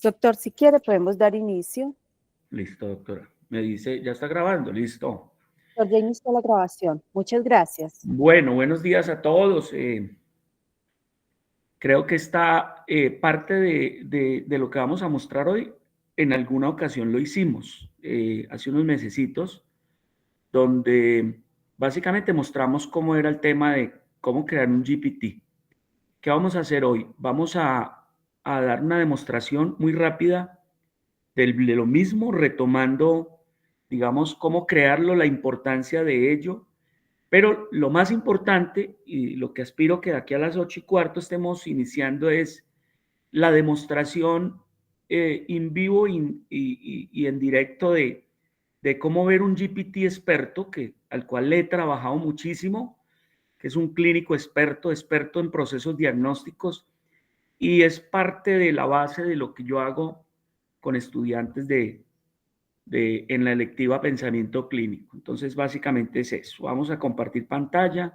Doctor, si quiere podemos dar inicio. Listo, doctora. Me dice, ya está grabando, listo. Doctor, ya inició la grabación. Muchas gracias. Bueno, buenos días a todos. Creo que esta parte de lo que vamos a mostrar hoy, en alguna ocasión lo hicimos, hace unos mesecitos, donde básicamente mostramos cómo era el tema de cómo crear un GPT. ¿Qué vamos a hacer hoy? Vamos a dar una demostración muy rápida de lo mismo, retomando, digamos, cómo crearlo, la importancia de ello. Pero lo más importante y lo que aspiro que de aquí a las 8:15 estemos iniciando es la demostración en vivo y en directo de cómo ver un GPT experto, al cual le he trabajado muchísimo, que es un clínico experto, experto en procesos diagnósticos y es parte de la base de lo que yo hago con estudiantes en la electiva pensamiento clínico. Entonces, básicamente es eso. Vamos a compartir pantalla,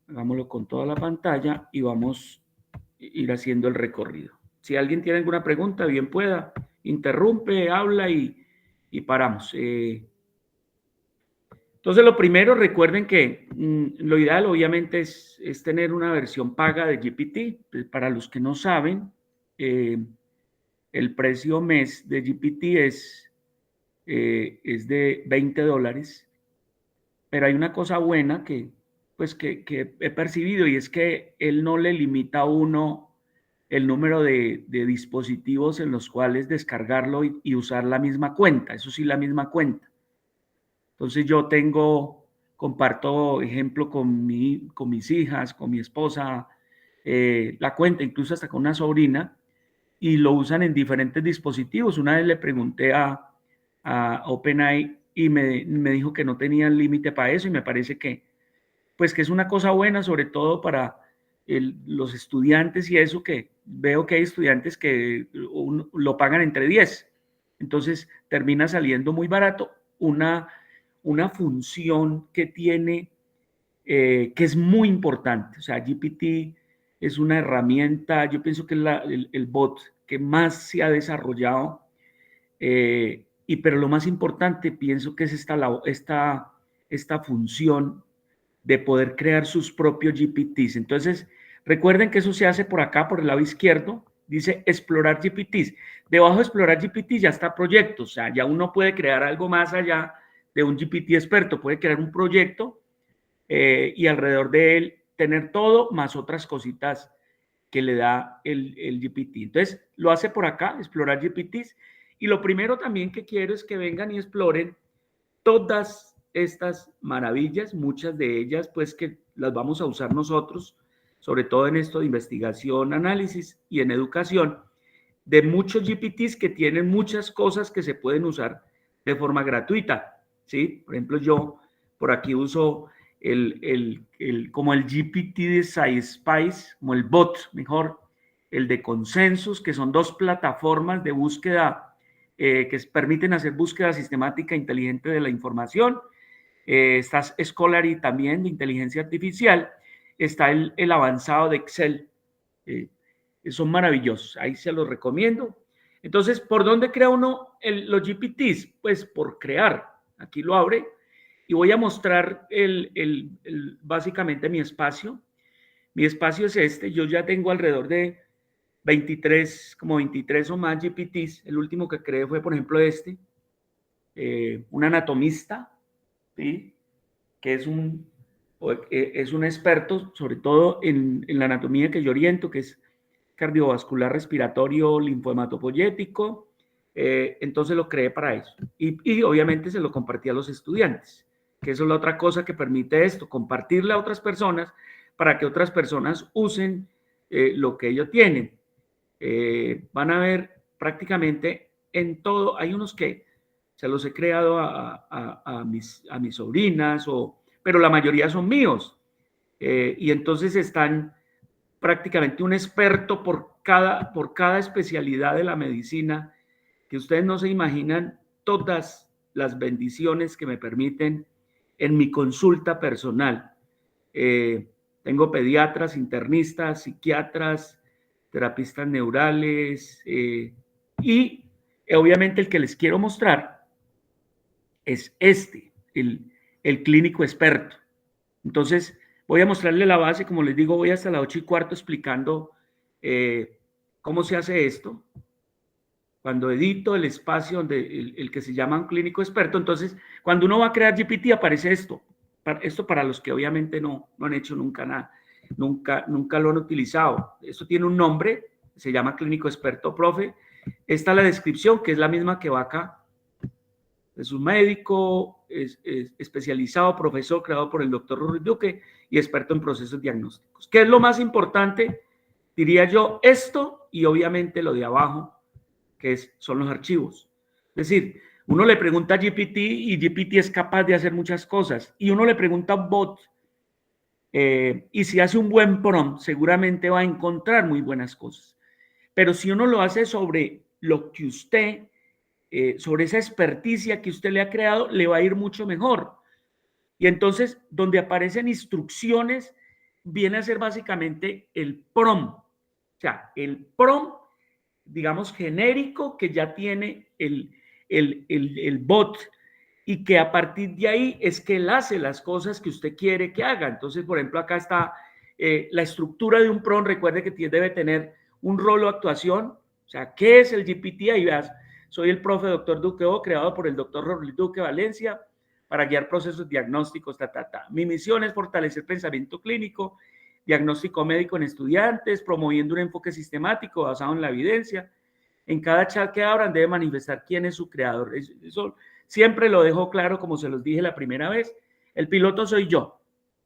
hagámoslo con toda la pantalla y vamos a ir haciendo el recorrido. Si alguien tiene alguna pregunta, bien pueda, interrumpe, habla y paramos. Entonces, lo primero, recuerden que lo ideal obviamente es tener una versión paga de GPT. Para los que no saben, el precio mes de GPT es de $20, pero hay una cosa buena que he percibido y es que él no le limita a uno el número de dispositivos en los cuales descargarlo y usar la misma cuenta, eso sí, la misma cuenta. Entonces yo comparto ejemplo con mis hijas, con mi esposa, la cuenta, incluso hasta con una sobrina, y lo usan en diferentes dispositivos. Una vez le pregunté a OpenAI y me dijo que no tenían límite para eso y me parece pues que es una cosa buena, sobre todo para los estudiantes y eso, que veo que hay estudiantes que lo pagan entre 10. Entonces termina saliendo muy barato una función que tiene, que es muy importante. O sea, GPT es una herramienta, yo pienso que es el bot que más se ha desarrollado, pero lo más importante pienso que es esta función de poder crear sus propios GPTs. Entonces, recuerden que eso se hace por acá, por el lado izquierdo, dice explorar GPTs. Debajo de explorar GPTs ya está proyecto, o sea, ya uno puede crear algo más allá de un GPT experto, puede crear un proyecto y alrededor de él tener todo más otras cositas que le da el GPT. Entonces, lo hace por acá, explorar GPTs. Y lo primero también que quiero es que vengan y exploren todas estas maravillas, muchas de ellas pues que las vamos a usar nosotros, sobre todo en esto de investigación, análisis y en educación, de muchos GPTs que tienen muchas cosas que se pueden usar de forma gratuita, ¿sí? Por ejemplo, yo por aquí uso como el GPT de SciSpice, como el bot, mejor, el de Consensus, que son dos plataformas de búsqueda que permiten hacer búsqueda sistemática e inteligente de la información. Está Scholarly también de inteligencia artificial. Está el avanzado de Excel. Son maravillosos. Ahí se los recomiendo. Entonces, ¿por dónde crea uno los GPTs? Pues por crear. Aquí lo abre y voy a mostrar básicamente mi espacio. Mi espacio es este. Yo ya tengo alrededor de 23 o más GPTs. El último que creé fue, por ejemplo, un anatomista, ¿sí? Que es un experto, sobre todo en la anatomía que yo oriento, que es cardiovascular, respiratorio, linfohematopoyético. Entonces lo creé para eso. Y obviamente se lo compartí a los estudiantes, que eso es la otra cosa que permite esto, compartirle a otras personas para que otras personas usen lo que ellos tienen. Van a ver prácticamente en todo, hay unos que se los he creado a mis sobrinas, pero la mayoría son míos. Y entonces están prácticamente un experto por cada especialidad de la medicina, que ustedes no se imaginan todas las bendiciones que me permiten en mi consulta personal. Tengo pediatras, internistas, psiquiatras, terapistas neurales, y obviamente el que les quiero mostrar es el clínico experto. Entonces, voy a mostrarle la base, como les digo, voy hasta las 8:15 explicando cómo se hace esto. Cuando edito el espacio donde el que se llama un clínico experto, entonces, cuando uno va a crear GPT, aparece esto. Esto para los que obviamente no han hecho nunca nada, nunca lo han utilizado. Esto tiene un nombre, se llama clínico experto, profe. Esta es la descripción, que es la misma que va acá. Es un médico especializado, profesor, creado por el doctor Ruiz Duque y experto en procesos diagnósticos. ¿Qué es lo más importante? Diría yo esto y obviamente lo de abajo, que son los archivos. Es decir, uno le pregunta a GPT y GPT es capaz de hacer muchas cosas. Y uno le pregunta a un bot y si hace un buen prompt, seguramente va a encontrar muy buenas cosas. Pero si uno lo hace sobre lo que usted, sobre esa experticia que usted le ha creado, le va a ir mucho mejor. Y entonces, donde aparecen instrucciones, viene a ser básicamente el prompt. O sea, el prompt, digamos, genérico que ya tiene el bot y que a partir de ahí es que él hace las cosas que usted quiere que haga. Entonces, por ejemplo, acá está la estructura de un prompt. Recuerde que debe tener un rol o actuación. O sea, ¿qué es el GPT? Ahí veas, soy el profe Dr. Duque O, creado por el Dr. Ruiz Duque Valencia para guiar procesos diagnósticos. Mi misión es fortalecer pensamiento clínico, diagnóstico médico en estudiantes, promoviendo un enfoque sistemático basado en la evidencia. En cada chat que abran debe manifestar quién es su creador. Eso siempre lo dejo claro, como se los dije la primera vez. El piloto soy yo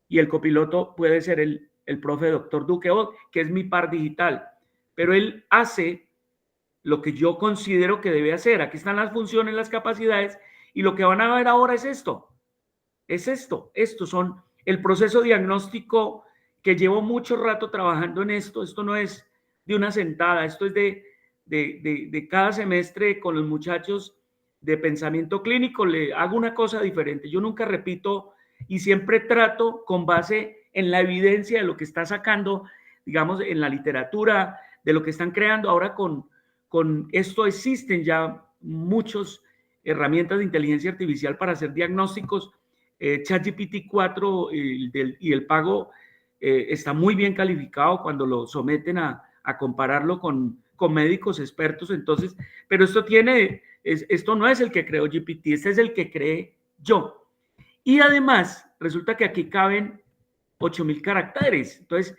y el copiloto puede ser el profe Dr. Duque O, que es mi par digital, pero él hace lo que yo considero que debe hacer. Aquí están las funciones, las capacidades, y lo que van a ver ahora es esto. Estos son el proceso diagnóstico que llevo mucho rato trabajando en esto. Esto no es de una sentada, esto es de cada semestre con los muchachos de pensamiento clínico. Le hago una cosa diferente. Yo nunca repito y siempre trato con base en la evidencia de lo que está sacando, digamos, en la literatura, de lo que están creando. Ahora con esto existen ya muchas herramientas de inteligencia artificial para hacer diagnósticos. ChatGPT 4 y el pago está muy bien calificado cuando lo someten a compararlo con médicos expertos. Entonces, pero esto no es el que creó GPT, este es el que creé yo. Y además, resulta que aquí caben 8,000 caracteres. Entonces,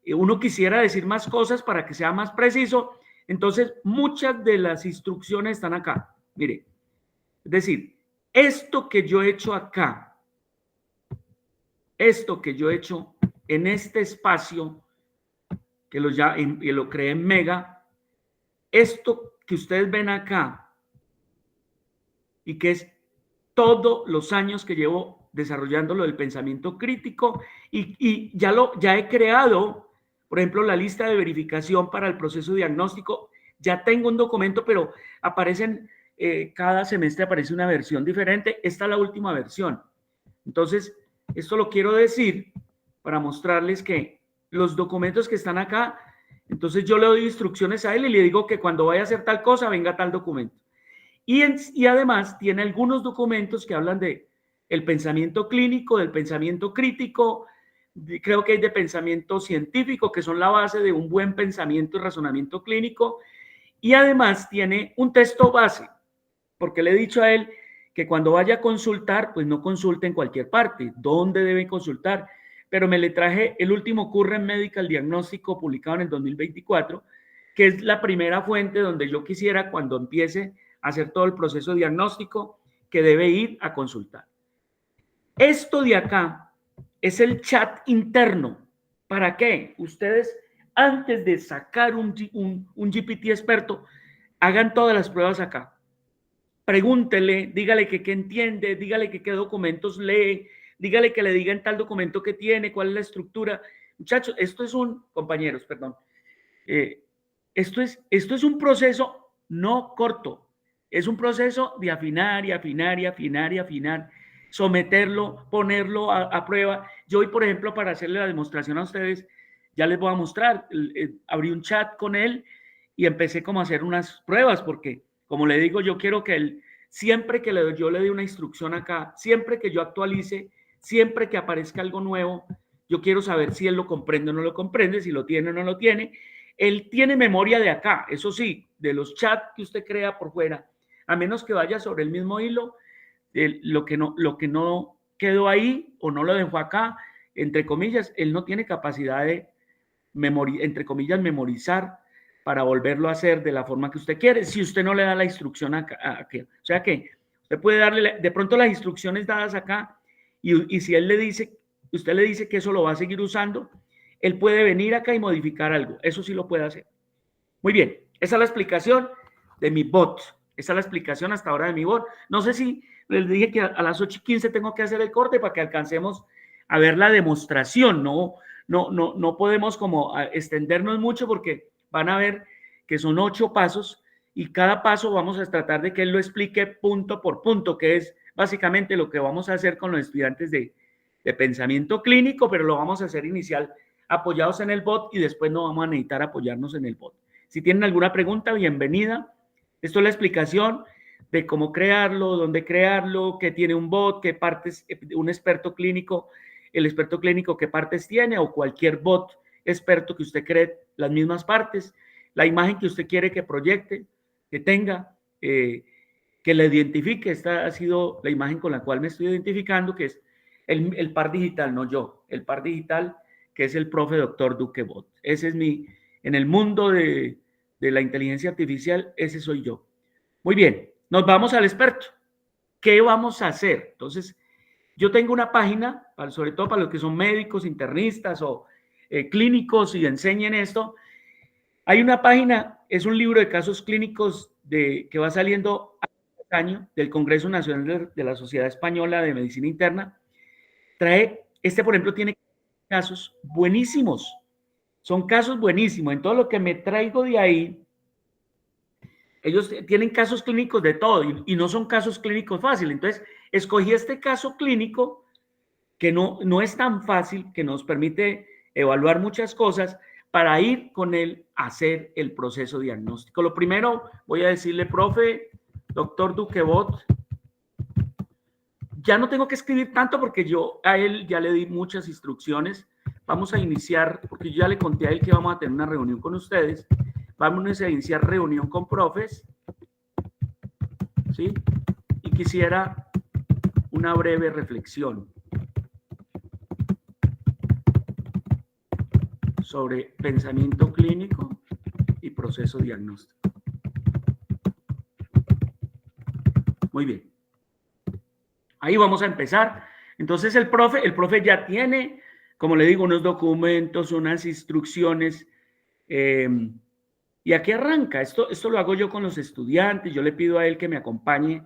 uno quisiera decir más cosas para que sea más preciso. Entonces, muchas de las instrucciones están acá. Mire, es decir, esto que yo he hecho acá, esto que yo he hecho en este espacio, que lo creé en Mega, esto que ustedes ven acá, y que es todos los años que llevo desarrollando lo del pensamiento crítico, y ya he creado, por ejemplo, la lista de verificación para el proceso diagnóstico. Ya tengo un documento, pero cada semestre aparece una versión diferente. Esta es la última versión. Entonces, esto lo quiero decir para mostrarles que los documentos que están acá, entonces yo le doy instrucciones a él y le digo que cuando vaya a hacer tal cosa, venga tal documento. Y además tiene algunos documentos que hablan de el pensamiento clínico, del pensamiento crítico, creo que hay de pensamiento científico, que son la base de un buen pensamiento y razonamiento clínico. Y además tiene un texto base, porque le he dicho a él que cuando vaya a consultar, pues no consulte en cualquier parte. ¿Dónde debe consultar? Pero me le traje el último Current Medical Diagnóstico publicado en el 2024, que es la primera fuente donde yo quisiera, cuando empiece a hacer todo el proceso diagnóstico, que debe ir a consultar. Esto de acá es el chat interno. ¿Para qué? Ustedes, antes de sacar un GPT experto, hagan todas las pruebas acá. Pregúntele, dígale que qué entiende, dígale que qué documentos lee, dígale que le diga en tal documento que tiene, cuál es la estructura. Muchachos, compañeros, perdón, esto es un proceso no corto, es un proceso de afinar y afinar y afinar y afinar, someterlo, ponerlo a prueba. Yo hoy, por ejemplo, para hacerle la demostración a ustedes, Ya les voy a mostrar. Abrí un chat con él y empecé como a hacer unas pruebas porque, como le digo, yo quiero que él, siempre que yo le dé una instrucción acá, siempre que yo actualice, siempre que aparezca algo nuevo, yo quiero saber si él lo comprende o no lo comprende, si lo tiene o no lo tiene. Él tiene memoria de acá, eso sí, de los chats que usted crea por fuera, a menos que vaya sobre el mismo hilo, lo que no quedó ahí o no lo dejó acá, entre comillas, él no tiene capacidad de, entre comillas, memorizar para volverlo a hacer de la forma que usted quiere, si usted no le da la instrucción acá. O sea que usted puede darle de pronto las instrucciones dadas acá y si él le dice, usted le dice que eso lo va a seguir usando, él puede venir acá y modificar algo. Eso sí lo puede hacer. Muy bien, esa es la explicación de mi bot. Esa es la explicación hasta ahora de mi bot. No sé si les dije que a las 8:15 tengo que hacer el corte para que alcancemos a ver la demostración. No podemos como extendernos mucho porque van a ver que son 8 pasos y cada paso vamos a tratar de que él lo explique punto por punto, que es básicamente lo que vamos a hacer con los estudiantes de pensamiento clínico, pero lo vamos a hacer inicial apoyados en el bot y después no vamos a necesitar apoyarnos en el bot. Si tienen alguna pregunta, bienvenida. Esto es la explicación de cómo crearlo, dónde crearlo, qué tiene un bot, qué partes, un experto clínico, el experto clínico qué partes tiene o cualquier bot experto que usted cree las mismas partes, la imagen que usted quiere que proyecte, que tenga, que le identifique. Esta ha sido la imagen con la cual me estoy identificando, que es el par digital, no yo, el par digital que es el profe doctor Duque Bot. Ese es en el mundo de la inteligencia artificial, ese soy yo. Muy bien, nos vamos al experto. ¿Qué vamos a hacer? Entonces, yo tengo una página, sobre todo para los que son médicos, internistas o clínicos y enseñen esto. Hay una página, es un libro de casos clínicos que va saliendo este año del Congreso Nacional de la Sociedad Española de Medicina Interna. Por ejemplo, tiene casos buenísimos. Son casos buenísimos. En todo lo que me traigo de ahí, ellos tienen casos clínicos de todo y no son casos clínicos fáciles. Entonces, escogí este caso clínico que no es tan fácil, que nos permite evaluar muchas cosas para ir con él a hacer el proceso diagnóstico. Lo primero, voy a decirle, profe, doctor Duque Bot, ya no tengo que escribir tanto porque yo a él ya le di muchas instrucciones. Vamos a iniciar, porque yo ya le conté a él que vamos a tener una reunión con ustedes. Vamos a iniciar reunión con profes, ¿sí? Y quisiera una breve reflexión sobre pensamiento clínico y proceso diagnóstico. Muy bien. Ahí vamos a empezar. Entonces el profe ya tiene, como le digo, unos documentos, unas instrucciones. Y aquí arranca. Esto lo hago yo con los estudiantes. Yo le pido a él que me acompañe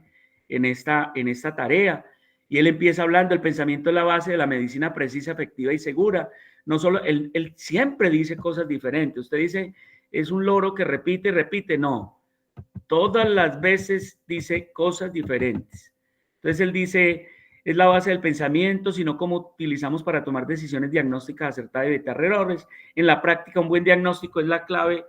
en esta tarea. Y él empieza hablando, el pensamiento es la base de la medicina precisa, efectiva y segura. No solo, él siempre dice cosas diferentes. Usted dice, es un loro que repite y repite. No, todas las veces dice cosas diferentes. Entonces él dice, es la base del pensamiento, sino cómo utilizamos para tomar decisiones diagnósticas acertadas y evitar errores. En la práctica, un buen diagnóstico es la clave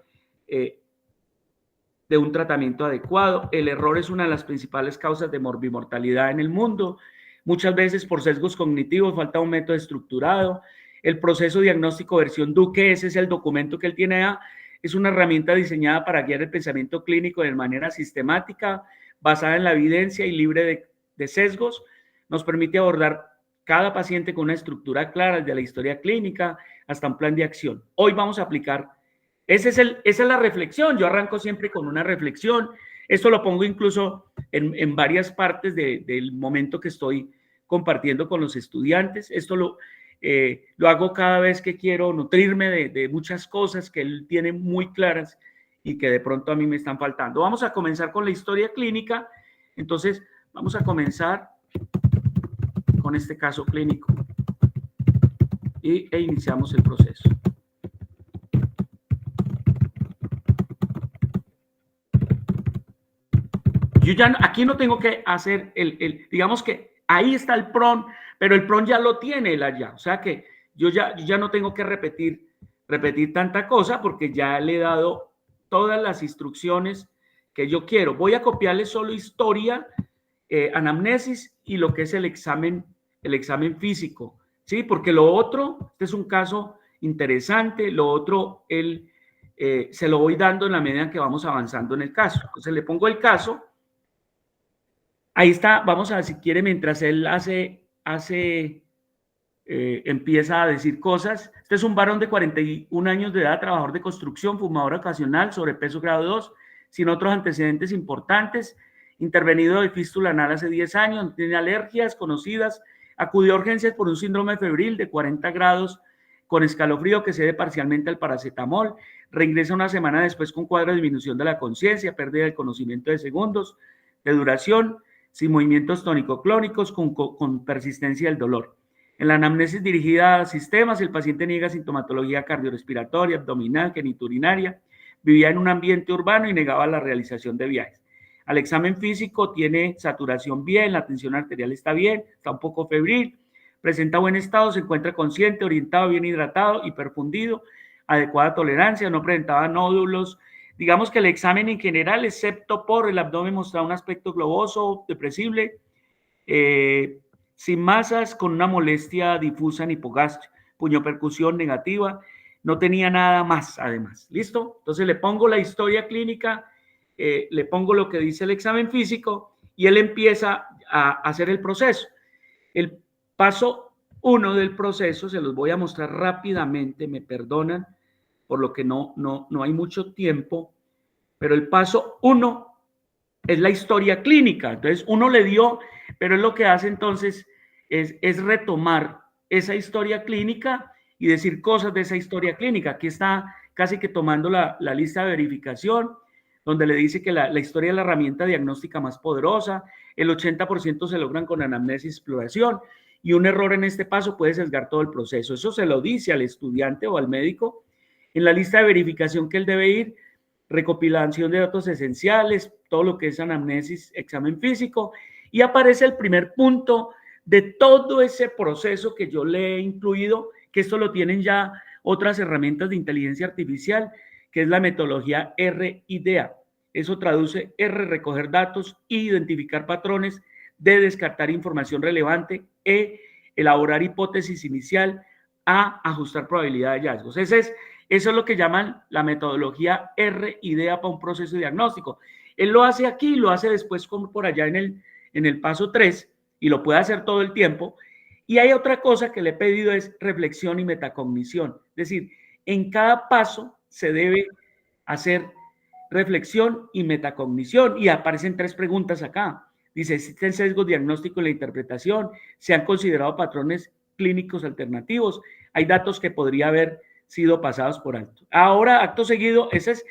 de un tratamiento adecuado. El error es una de las principales causas de morbimortalidad en el mundo. Muchas veces por sesgos cognitivos, falta un método estructurado. El proceso diagnóstico versión Duque, ese es el documento que él tiene. Es una herramienta diseñada para guiar el pensamiento clínico de manera sistemática, basada en la evidencia y libre de sesgos. Nos permite abordar cada paciente con una estructura clara, desde la historia clínica hasta un plan de acción. Hoy vamos a aplicar, esa es la reflexión. Yo arranco siempre con una reflexión. Esto lo pongo incluso en varias partes del momento que estoy compartiendo con los estudiantes. Esto lo hago cada vez que quiero nutrirme de muchas cosas que él tiene muy claras y que de pronto a mí me están faltando. Vamos a comenzar con la historia clínica. Entonces, vamos a comenzar con este caso clínico e iniciamos el proceso. Yo ya aquí no tengo que hacer digamos que ahí está el PRON, pero el PRON ya lo tiene él allá. O sea que yo ya no tengo que repetir repetir tanta cosa porque ya le he dado todas las instrucciones que yo quiero. Voy a copiarle solo historia, anamnesis y lo que es el examen físico, ¿sí? Porque lo otro, este es un caso interesante, lo otro, se lo voy dando en la medida que vamos avanzando en el caso. Entonces le pongo el caso. Ahí está, vamos a ver si quiere, mientras él empieza a decir cosas. Este es un varón de 41 años de edad, trabajador de construcción, fumador ocasional, sobrepeso grado 2, sin otros antecedentes importantes, intervenido de fístula anal hace 10 años, no tiene alergias conocidas, acudió a urgencias por un síndrome febril de 40 grados con escalofrío que cede parcialmente al paracetamol, reingresa una semana después con cuadro de disminución de la conciencia, pérdida del conocimiento de segundos de duración, sin movimientos tónico-clónicos, con persistencia del dolor. En la anamnesis dirigida a sistemas, el paciente niega sintomatología cardiorrespiratoria, abdominal, geniturinaria, vivía en un ambiente urbano y negaba la realización de viajes. Al examen físico tiene saturación bien, la tensión arterial está bien, está un poco febril, presenta buen estado, se encuentra consciente, orientado, bien hidratado, hiperfundido, adecuada tolerancia, no presentaba nódulos. Digamos que el examen en general, excepto por el abdomen, mostraba un aspecto globoso, depresible, sin masas, con una molestia difusa en hipogastria, puñopercusión negativa, no tenía nada más además. ¿Listo? Entonces le pongo la historia clínica, le pongo lo que dice el examen físico y él empieza a hacer el proceso. El paso 1 del proceso, se los voy a mostrar rápidamente, me perdonan, por lo que no hay mucho tiempo, pero el paso 1 es la historia clínica. Entonces, uno le dio, pero es lo que hace entonces es retomar esa historia clínica y decir cosas de esa historia clínica. Aquí está casi que tomando la lista de verificación, donde le dice que la historia es la herramienta diagnóstica más poderosa, el 80% se logran con anamnesis y exploración, y un error en este paso puede sesgar todo el proceso. Eso se lo dice al estudiante o al médico en la lista de verificación que él debe ir, recopilación de datos esenciales, todo lo que es anamnesis, examen físico, y aparece el primer punto de todo ese proceso que yo le he incluido, que esto lo tienen ya otras herramientas de inteligencia artificial, que es la metodología R-IDEA. Eso traduce R, recoger datos, I, identificar patrones, D, descartar información relevante, E, elaborar hipótesis inicial, A, ajustar probabilidad de hallazgos. Eso es lo que llaman la metodología R-IDEA para un proceso diagnóstico. Él lo hace aquí, lo hace después como por allá en el paso 3 y lo puede hacer todo el tiempo. Y hay otra cosa que le he pedido es reflexión y metacognición. Es decir, en cada paso se debe hacer reflexión y metacognición y aparecen 3 preguntas acá. Dice, ¿existen sesgos diagnósticos en la interpretación? ¿Se han considerado patrones clínicos alternativos? Hay datos que podría haber sido pasados por alto. Ahora, acto seguido, ese es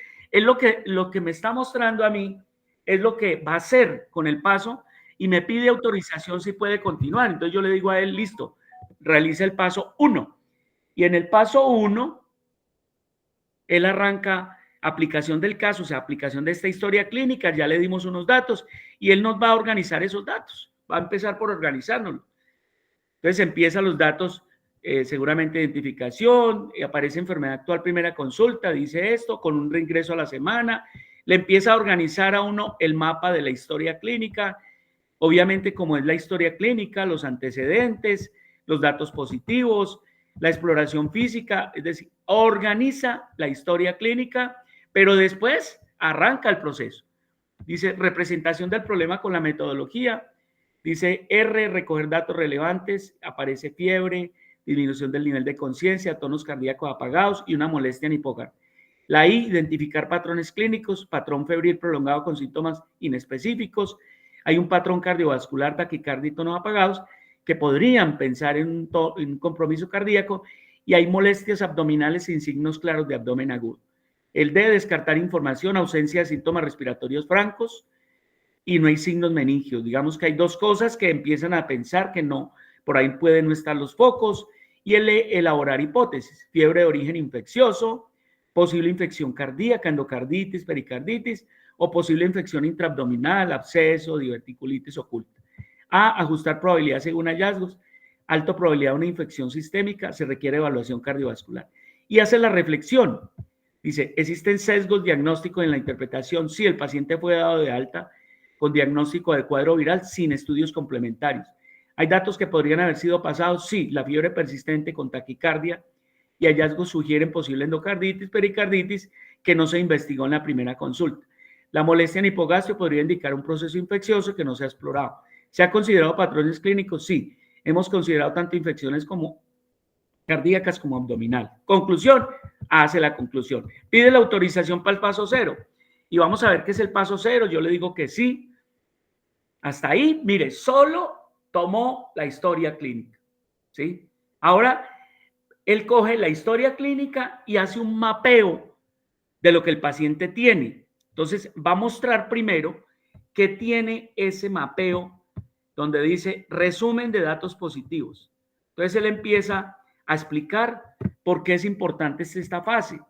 lo que me está mostrando a mí, es lo que va a hacer con el paso y me pide autorización si puede continuar. Entonces yo le digo a él, listo, realiza el paso 1. Y en el paso 1, él arranca aplicación del caso, o sea, aplicación de esta historia clínica, ya le dimos unos datos y él nos va a organizar esos datos, va a empezar por organizárnoslo. Entonces empieza los datos, seguramente identificación, aparece enfermedad actual, primera consulta, dice esto, con un reingreso a la semana, le empieza a organizar a uno el mapa de la historia clínica, obviamente como es la historia clínica, los antecedentes, los datos positivos, la exploración física, es decir, organiza la historia clínica, pero después arranca el proceso. Dice representación del problema con la metodología, dice R, recoger datos relevantes, aparece fiebre, disminución del nivel de conciencia, tonos cardíacos apagados y una molestia en hipogastria. La I, identificar patrones clínicos, patrón febril prolongado con síntomas inespecíficos. Hay un patrón cardiovascular, taquicardia y tonos apagados que podrían pensar en un compromiso cardíaco y hay molestias abdominales sin signos claros de abdomen agudo. El D, descartar información, ausencia de síntomas respiratorios francos y no hay signos meningios. Digamos que hay 2 cosas que empiezan a pensar que no, por ahí pueden no estar los focos. Y el E, elaborar hipótesis, fiebre de origen infeccioso, posible infección cardíaca, endocarditis, pericarditis o posible infección intraabdominal, absceso, diverticulitis oculta. A, ajustar probabilidad según hallazgos, alta probabilidad de una infección sistémica, se requiere evaluación cardiovascular. y hace la reflexión. Dice, ¿existen sesgos diagnósticos en la interpretación? Sí, el paciente fue dado de alta con diagnóstico de cuadro viral sin estudios complementarios. ¿Hay datos que podrían haber sido pasados? Sí, la fiebre persistente con taquicardia y hallazgos sugieren posible endocarditis, pericarditis, que no se investigó en la primera consulta. La molestia en hipogastrio podría indicar un proceso infeccioso que no se ha explorado. ¿Se ha considerado patrones clínicos? Sí. Hemos considerado tanto infecciones como cardíacas como abdominal. Conclusión, hace la conclusión. Pide la autorización para el paso 0. Y vamos a ver qué es el paso 0. Yo le digo que sí. Hasta ahí, mire, solo tomó la historia clínica. ¿Sí? Ahora, él coge la historia clínica y hace un mapeo de lo que el paciente tiene. Entonces, va a mostrar primero qué tiene ese mapeo donde dice resumen de datos positivos. Entonces, él empieza a explicar por qué es importante esta fase,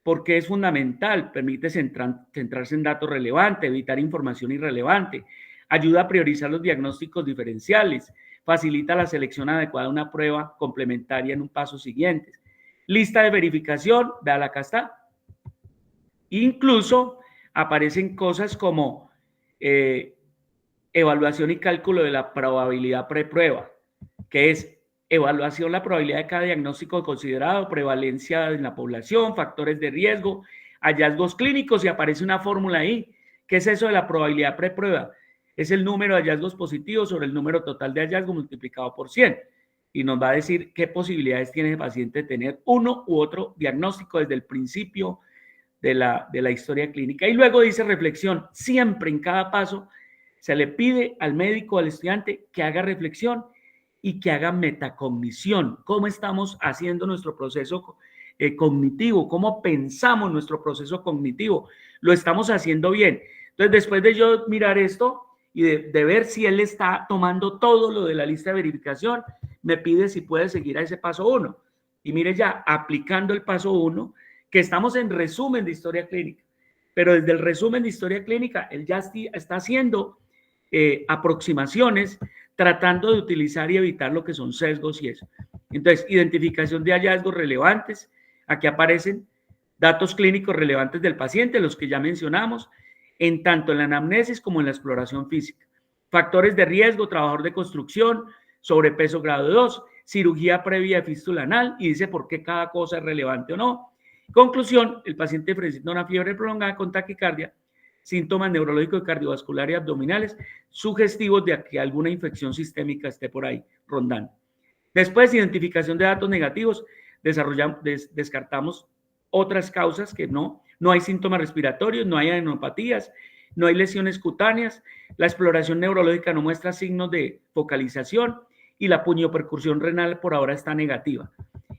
por qué es fundamental, permite centrarse en datos relevantes, evitar información irrelevante, ayuda a priorizar los diagnósticos diferenciales, facilita la selección adecuada de una prueba complementaria en un paso siguiente. Lista de verificación, véala, acá está. Incluso aparecen cosas como evaluación y cálculo de la probabilidad preprueba, que es evaluación, la probabilidad de cada diagnóstico considerado, prevalencia en la población, factores de riesgo, hallazgos clínicos, y aparece una fórmula ahí. ¿Qué es eso de la probabilidad preprueba? Es el número de hallazgos positivos sobre el número total de hallazgos multiplicado por 100. Y nos va a decir qué posibilidades tiene el paciente de tener uno u otro diagnóstico desde el principio de la historia clínica. Y luego dice reflexión. Siempre en cada paso se le pide al médico, al estudiante, que haga reflexión y que haga metacognición. ¿Cómo estamos haciendo nuestro proceso cognitivo? ¿Cómo pensamos nuestro proceso cognitivo? ¿Lo estamos haciendo bien? Entonces, después de yo mirar esto y de ver si él está tomando todo lo de la lista de verificación, me pide si puede seguir a ese paso 1. Y mire ya, aplicando el paso 1, que estamos en resumen de historia clínica. Pero desde el resumen de historia clínica, él ya está haciendo aproximaciones, tratando de utilizar y evitar lo que son sesgos y eso. Entonces, identificación de hallazgos relevantes. Aquí aparecen datos clínicos relevantes del paciente, los que ya mencionamos, en tanto en la anamnesis como en la exploración física. Factores de riesgo, trabajador de construcción, sobrepeso grado 2, cirugía previa de fístula anal, y dice por qué cada cosa es relevante o no. Conclusión, el paciente presenta una fiebre prolongada con taquicardia, síntomas neurológicos, cardiovasculares y abdominales, sugestivos de que alguna infección sistémica esté por ahí rondando. Después, identificación de datos negativos, descartamos otras causas que no hay síntomas respiratorios, no hay adenopatías, no hay lesiones cutáneas, la exploración neurológica no muestra signos de focalización y la puniopercusión renal por ahora está negativa.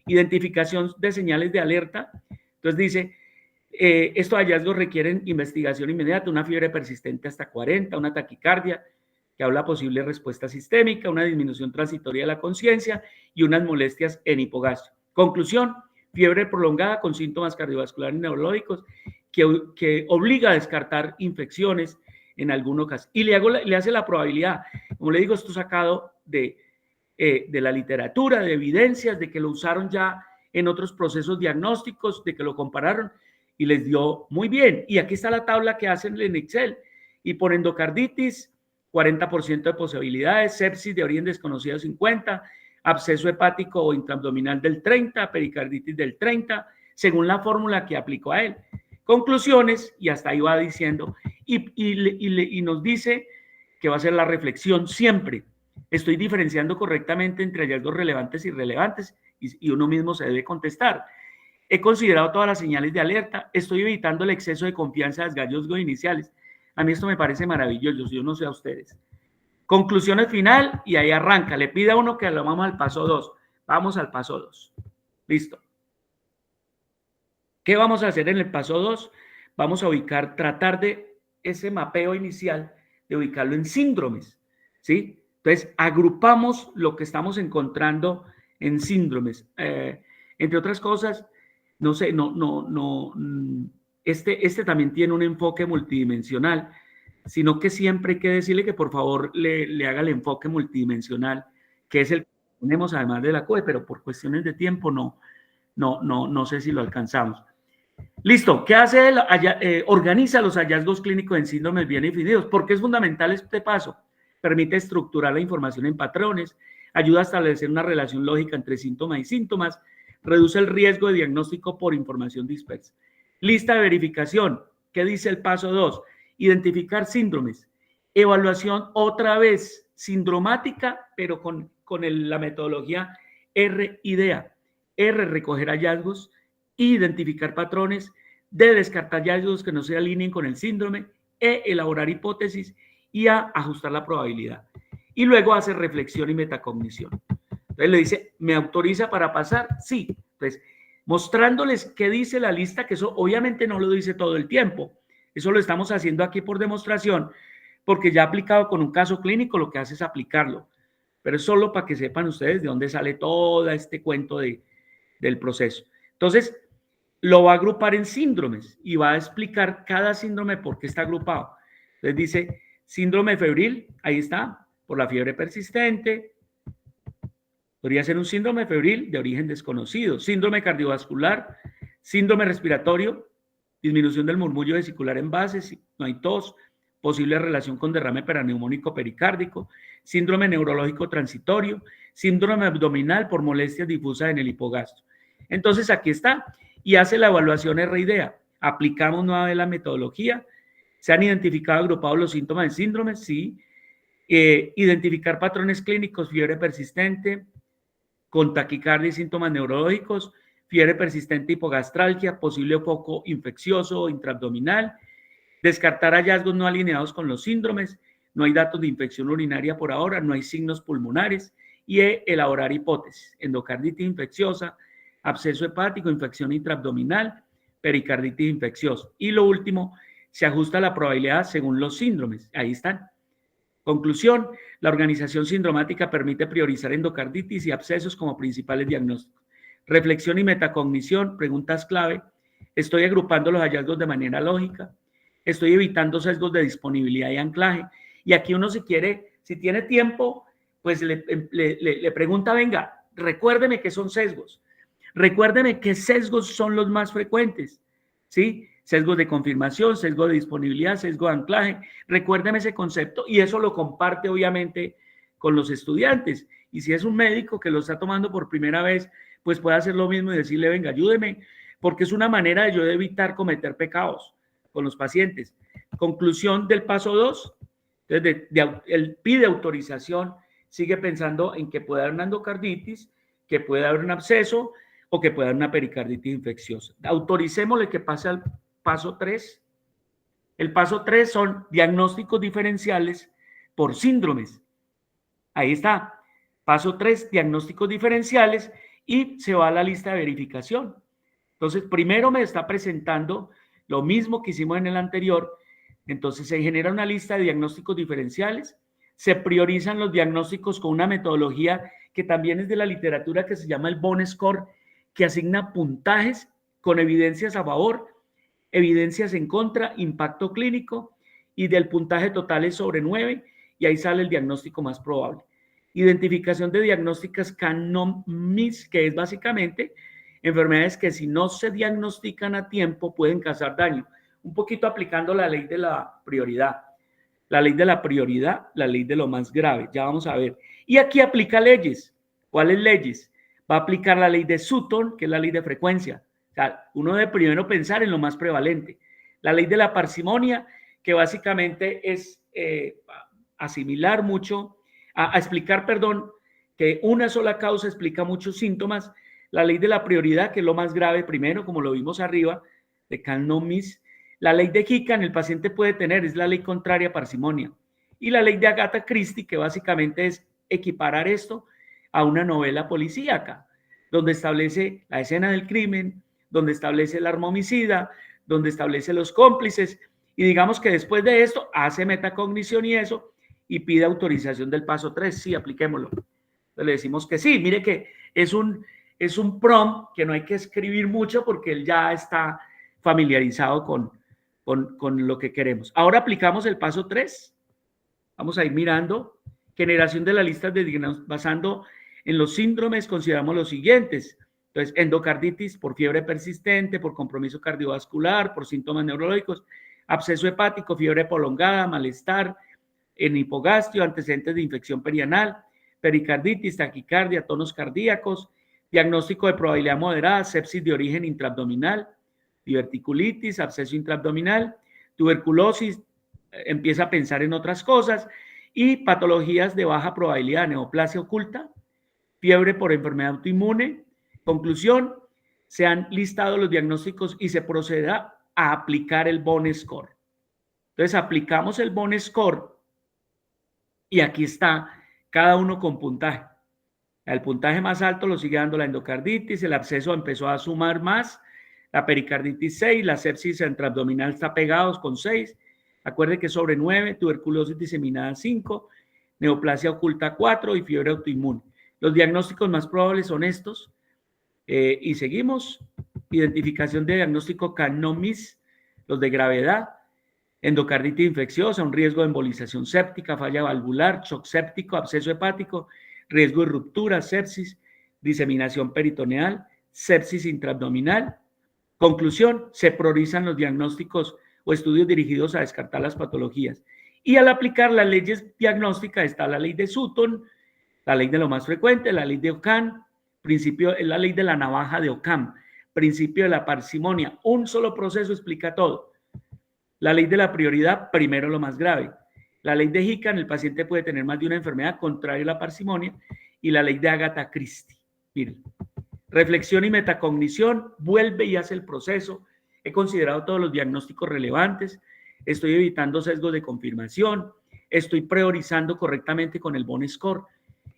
Identificación de señales de alerta, entonces dice, estos hallazgos requieren investigación inmediata, una fiebre persistente hasta 40, una taquicardia, que habla posible respuesta sistémica, una disminución transitoria de la conciencia y unas molestias en hipogastrio. Conclusión, fiebre prolongada con síntomas cardiovasculares y neurológicos que obliga a descartar infecciones en algunos casos. Y le hace la probabilidad, como le digo, esto sacado de la literatura, de evidencias, de que lo usaron ya en otros procesos diagnósticos, de que lo compararon y les dio muy bien. Y aquí está la tabla que hacen en Excel. Y por endocarditis, 40% de posibilidades, sepsis de origen desconocido 50%, absceso hepático o intraabdominal del 30%, pericarditis del 30%, según la fórmula que aplicó a él. Conclusiones, y hasta ahí va diciendo, y nos dice que va a ser la reflexión siempre. Estoy diferenciando correctamente entre hallazgos relevantes y irrelevantes, y uno mismo se debe contestar. He considerado todas las señales de alerta, estoy evitando el exceso de confianza de los hallazgos iniciales. A mí esto me parece maravilloso, yo no sé a ustedes. Conclusiones final, y ahí arranca. Le pide a uno que lo vamos al paso 2. Vamos al paso 2. Listo. ¿Qué vamos a hacer en el paso 2? Vamos a ubicar, tratar de ese mapeo inicial, de ubicarlo en síndromes, ¿sí? Entonces, agrupamos lo que estamos encontrando en síndromes. Entre otras cosas, no sé, este también tiene un enfoque multidimensional, sino que siempre hay que decirle que por favor le haga el enfoque multidimensional, que es el que tenemos además de la COE, pero por cuestiones de tiempo no no sé si lo alcanzamos. Listo, ¿qué hace él? Organiza los hallazgos clínicos en síndromes bien definidos. ¿Por qué es fundamental este paso? Permite estructurar la información en patrones, ayuda a establecer una relación lógica entre síntomas y síntomas, reduce el riesgo de diagnóstico por información dispersa. Lista de verificación. ¿Qué dice el paso 2? Identificar síndromes. Evaluación otra vez sindromática, pero con la metodología R-IDEA. R, recoger hallazgos, identificar patrones, D, descartar hallazgos que no se alineen con el síndrome, E, elaborar hipótesis y A, ajustar la probabilidad. Y luego hace reflexión y metacognición. Entonces le dice, ¿me autoriza para pasar? Sí. Entonces, mostrándoles qué dice la lista, que eso obviamente no lo dice todo el tiempo. Eso lo estamos haciendo aquí por demostración, porque ya aplicado con un caso clínico, lo que hace es aplicarlo. Pero es solo para que sepan ustedes de dónde sale todo este cuento del proceso. Entonces, lo va a agrupar en síndromes y va a explicar cada síndrome por qué está agrupado. Entonces dice, síndrome febril, ahí está, por la fiebre persistente. Podría ser un síndrome febril de origen desconocido. Síndrome cardiovascular, síndrome respiratorio, disminución del murmullo vesicular en base, si no hay tos, posible relación con derrame paraneumónico pericárdico, síndrome neurológico transitorio, síndrome abdominal por molestias difusas en el hipogastro. Entonces aquí está y hace la evaluación R-IDEA. Aplicamos nuevamente la metodología. ¿Se han identificado agrupados los síntomas de síndromes? Sí. Identificar patrones clínicos, fiebre persistente, con taquicardia y síntomas neurológicos, fiebre persistente, hipogastralgia, posible foco infeccioso intraabdominal, descartar hallazgos no alineados con los síndromes, no hay datos de infección urinaria por ahora, no hay signos pulmonares, y elaborar hipótesis, endocarditis infecciosa, absceso hepático, infección intraabdominal, pericarditis infecciosa. Y lo último, se ajusta la probabilidad según los síndromes. Ahí están. Conclusión, la organización sindromática permite priorizar endocarditis y abscesos como principales diagnósticos. Reflexión y metacognición, preguntas clave. Estoy agrupando los hallazgos de manera lógica. Estoy evitando sesgos de disponibilidad y anclaje. Y aquí uno si quiere, si tiene tiempo, pues le pregunta, venga, recuérdeme qué son sesgos. Recuérdeme qué sesgos son los más frecuentes, ¿sí? Sesgos de confirmación, sesgo de disponibilidad, sesgo de anclaje. Recuérdeme ese concepto y eso lo comparte obviamente con los estudiantes. Y si es un médico que lo está tomando por primera vez, pues puede hacer lo mismo y decirle, venga, ayúdeme, porque es una manera de yo evitar cometer pecados con los pacientes. Conclusión del paso 2. Entonces, él pide autorización, sigue pensando en que puede haber una endocarditis, que puede haber un absceso o que puede haber una pericarditis infecciosa. Autoricémosle que pase al paso 3. El paso 3 son diagnósticos diferenciales por síndromes. Ahí está. Paso 3, diagnósticos diferenciales y se va a la lista de verificación. Entonces, primero me está presentando lo mismo que hicimos en el anterior. Entonces, se genera una lista de diagnósticos diferenciales, se priorizan los diagnósticos con una metodología que también es de la literatura que se llama el Bone Score, que asigna puntajes con evidencias a favor, evidencias en contra, impacto clínico, y del puntaje total es sobre 9, y ahí sale el diagnóstico más probable. Identificación de diagnósticas CAN-NOM-MIS, que es básicamente enfermedades que si no se diagnostican a tiempo pueden causar daño. Un poquito aplicando la ley de la prioridad. La ley de la prioridad, la ley de lo más grave. Ya vamos a ver. Y aquí aplica leyes. ¿Cuáles leyes? Va a aplicar la ley de Sutton, que es la ley de frecuencia. O sea, uno debe primero pensar en lo más prevalente. La ley de la parsimonia, que básicamente es asimilar mucho, a explicar, perdón, que una sola causa explica muchos síntomas. La ley de la prioridad, que es lo más grave primero, como lo vimos arriba, de CAN-NOM-MIS. La ley de Hickman, el paciente puede tener, es la ley contraria a parsimonia. Y la ley de Agatha Christie, que básicamente es equiparar esto a una novela policíaca, donde establece la escena del crimen, donde establece el arma homicida, donde establece los cómplices, y digamos que después de esto hace metacognición y eso, y pide autorización del paso 3, sí, apliquémoslo. Entonces le decimos que sí, mire que es un prompt que no hay que escribir mucho porque él ya está familiarizado con lo que queremos. Ahora aplicamos el paso 3. Vamos a ir mirando. Generación de la lista de diagnósticos basando en los síndromes, consideramos los siguientes. Entonces, endocarditis por fiebre persistente, por compromiso cardiovascular, por síntomas neurológicos, absceso hepático, fiebre prolongada, malestar, en hipogastrio, antecedentes de infección perianal, pericarditis, taquicardia, tonos cardíacos, diagnóstico de probabilidad moderada, sepsis de origen intraabdominal, diverticulitis, absceso intraabdominal, tuberculosis, empieza a pensar en otras cosas, y patologías de baja probabilidad, neoplasia oculta, fiebre por enfermedad autoinmune. Conclusión, se han listado los diagnósticos y se procederá a aplicar el Bone Score. Entonces, aplicamos el Bone Score y aquí está cada uno con puntaje. El puntaje más alto lo sigue dando la endocarditis, el absceso empezó a sumar más, la pericarditis 6, la sepsis intraabdominal está pegados con 6, acuerde que sobre 9, tuberculosis diseminada 5, neoplasia oculta 4 y fiebre autoinmune. Los diagnósticos más probables son estos. Y seguimos. Identificación de diagnóstico Cannomis, los de gravedad, endocarditis infecciosa, un riesgo de embolización séptica, falla valvular, shock séptico, absceso hepático, riesgo de ruptura, sepsis, diseminación peritoneal, sepsis intraabdominal. Conclusión, se priorizan los diagnósticos o estudios dirigidos a descartar las patologías. Y al aplicar las leyes diagnósticas está la ley de Sutton, la ley de lo más frecuente, la ley de Ockham, principio, es la ley de la navaja de Ockham, principio de la parsimonia, un solo proceso explica todo. La ley de la prioridad, primero lo más grave. La ley de Hickam, el paciente puede tener más de una enfermedad, contrario a la parsimonia, y la ley de Agatha Christie. Miren, reflexión y metacognición, vuelve y hace el proceso. He considerado todos los diagnósticos relevantes, estoy evitando sesgos de confirmación, estoy priorizando correctamente con el Bone Score.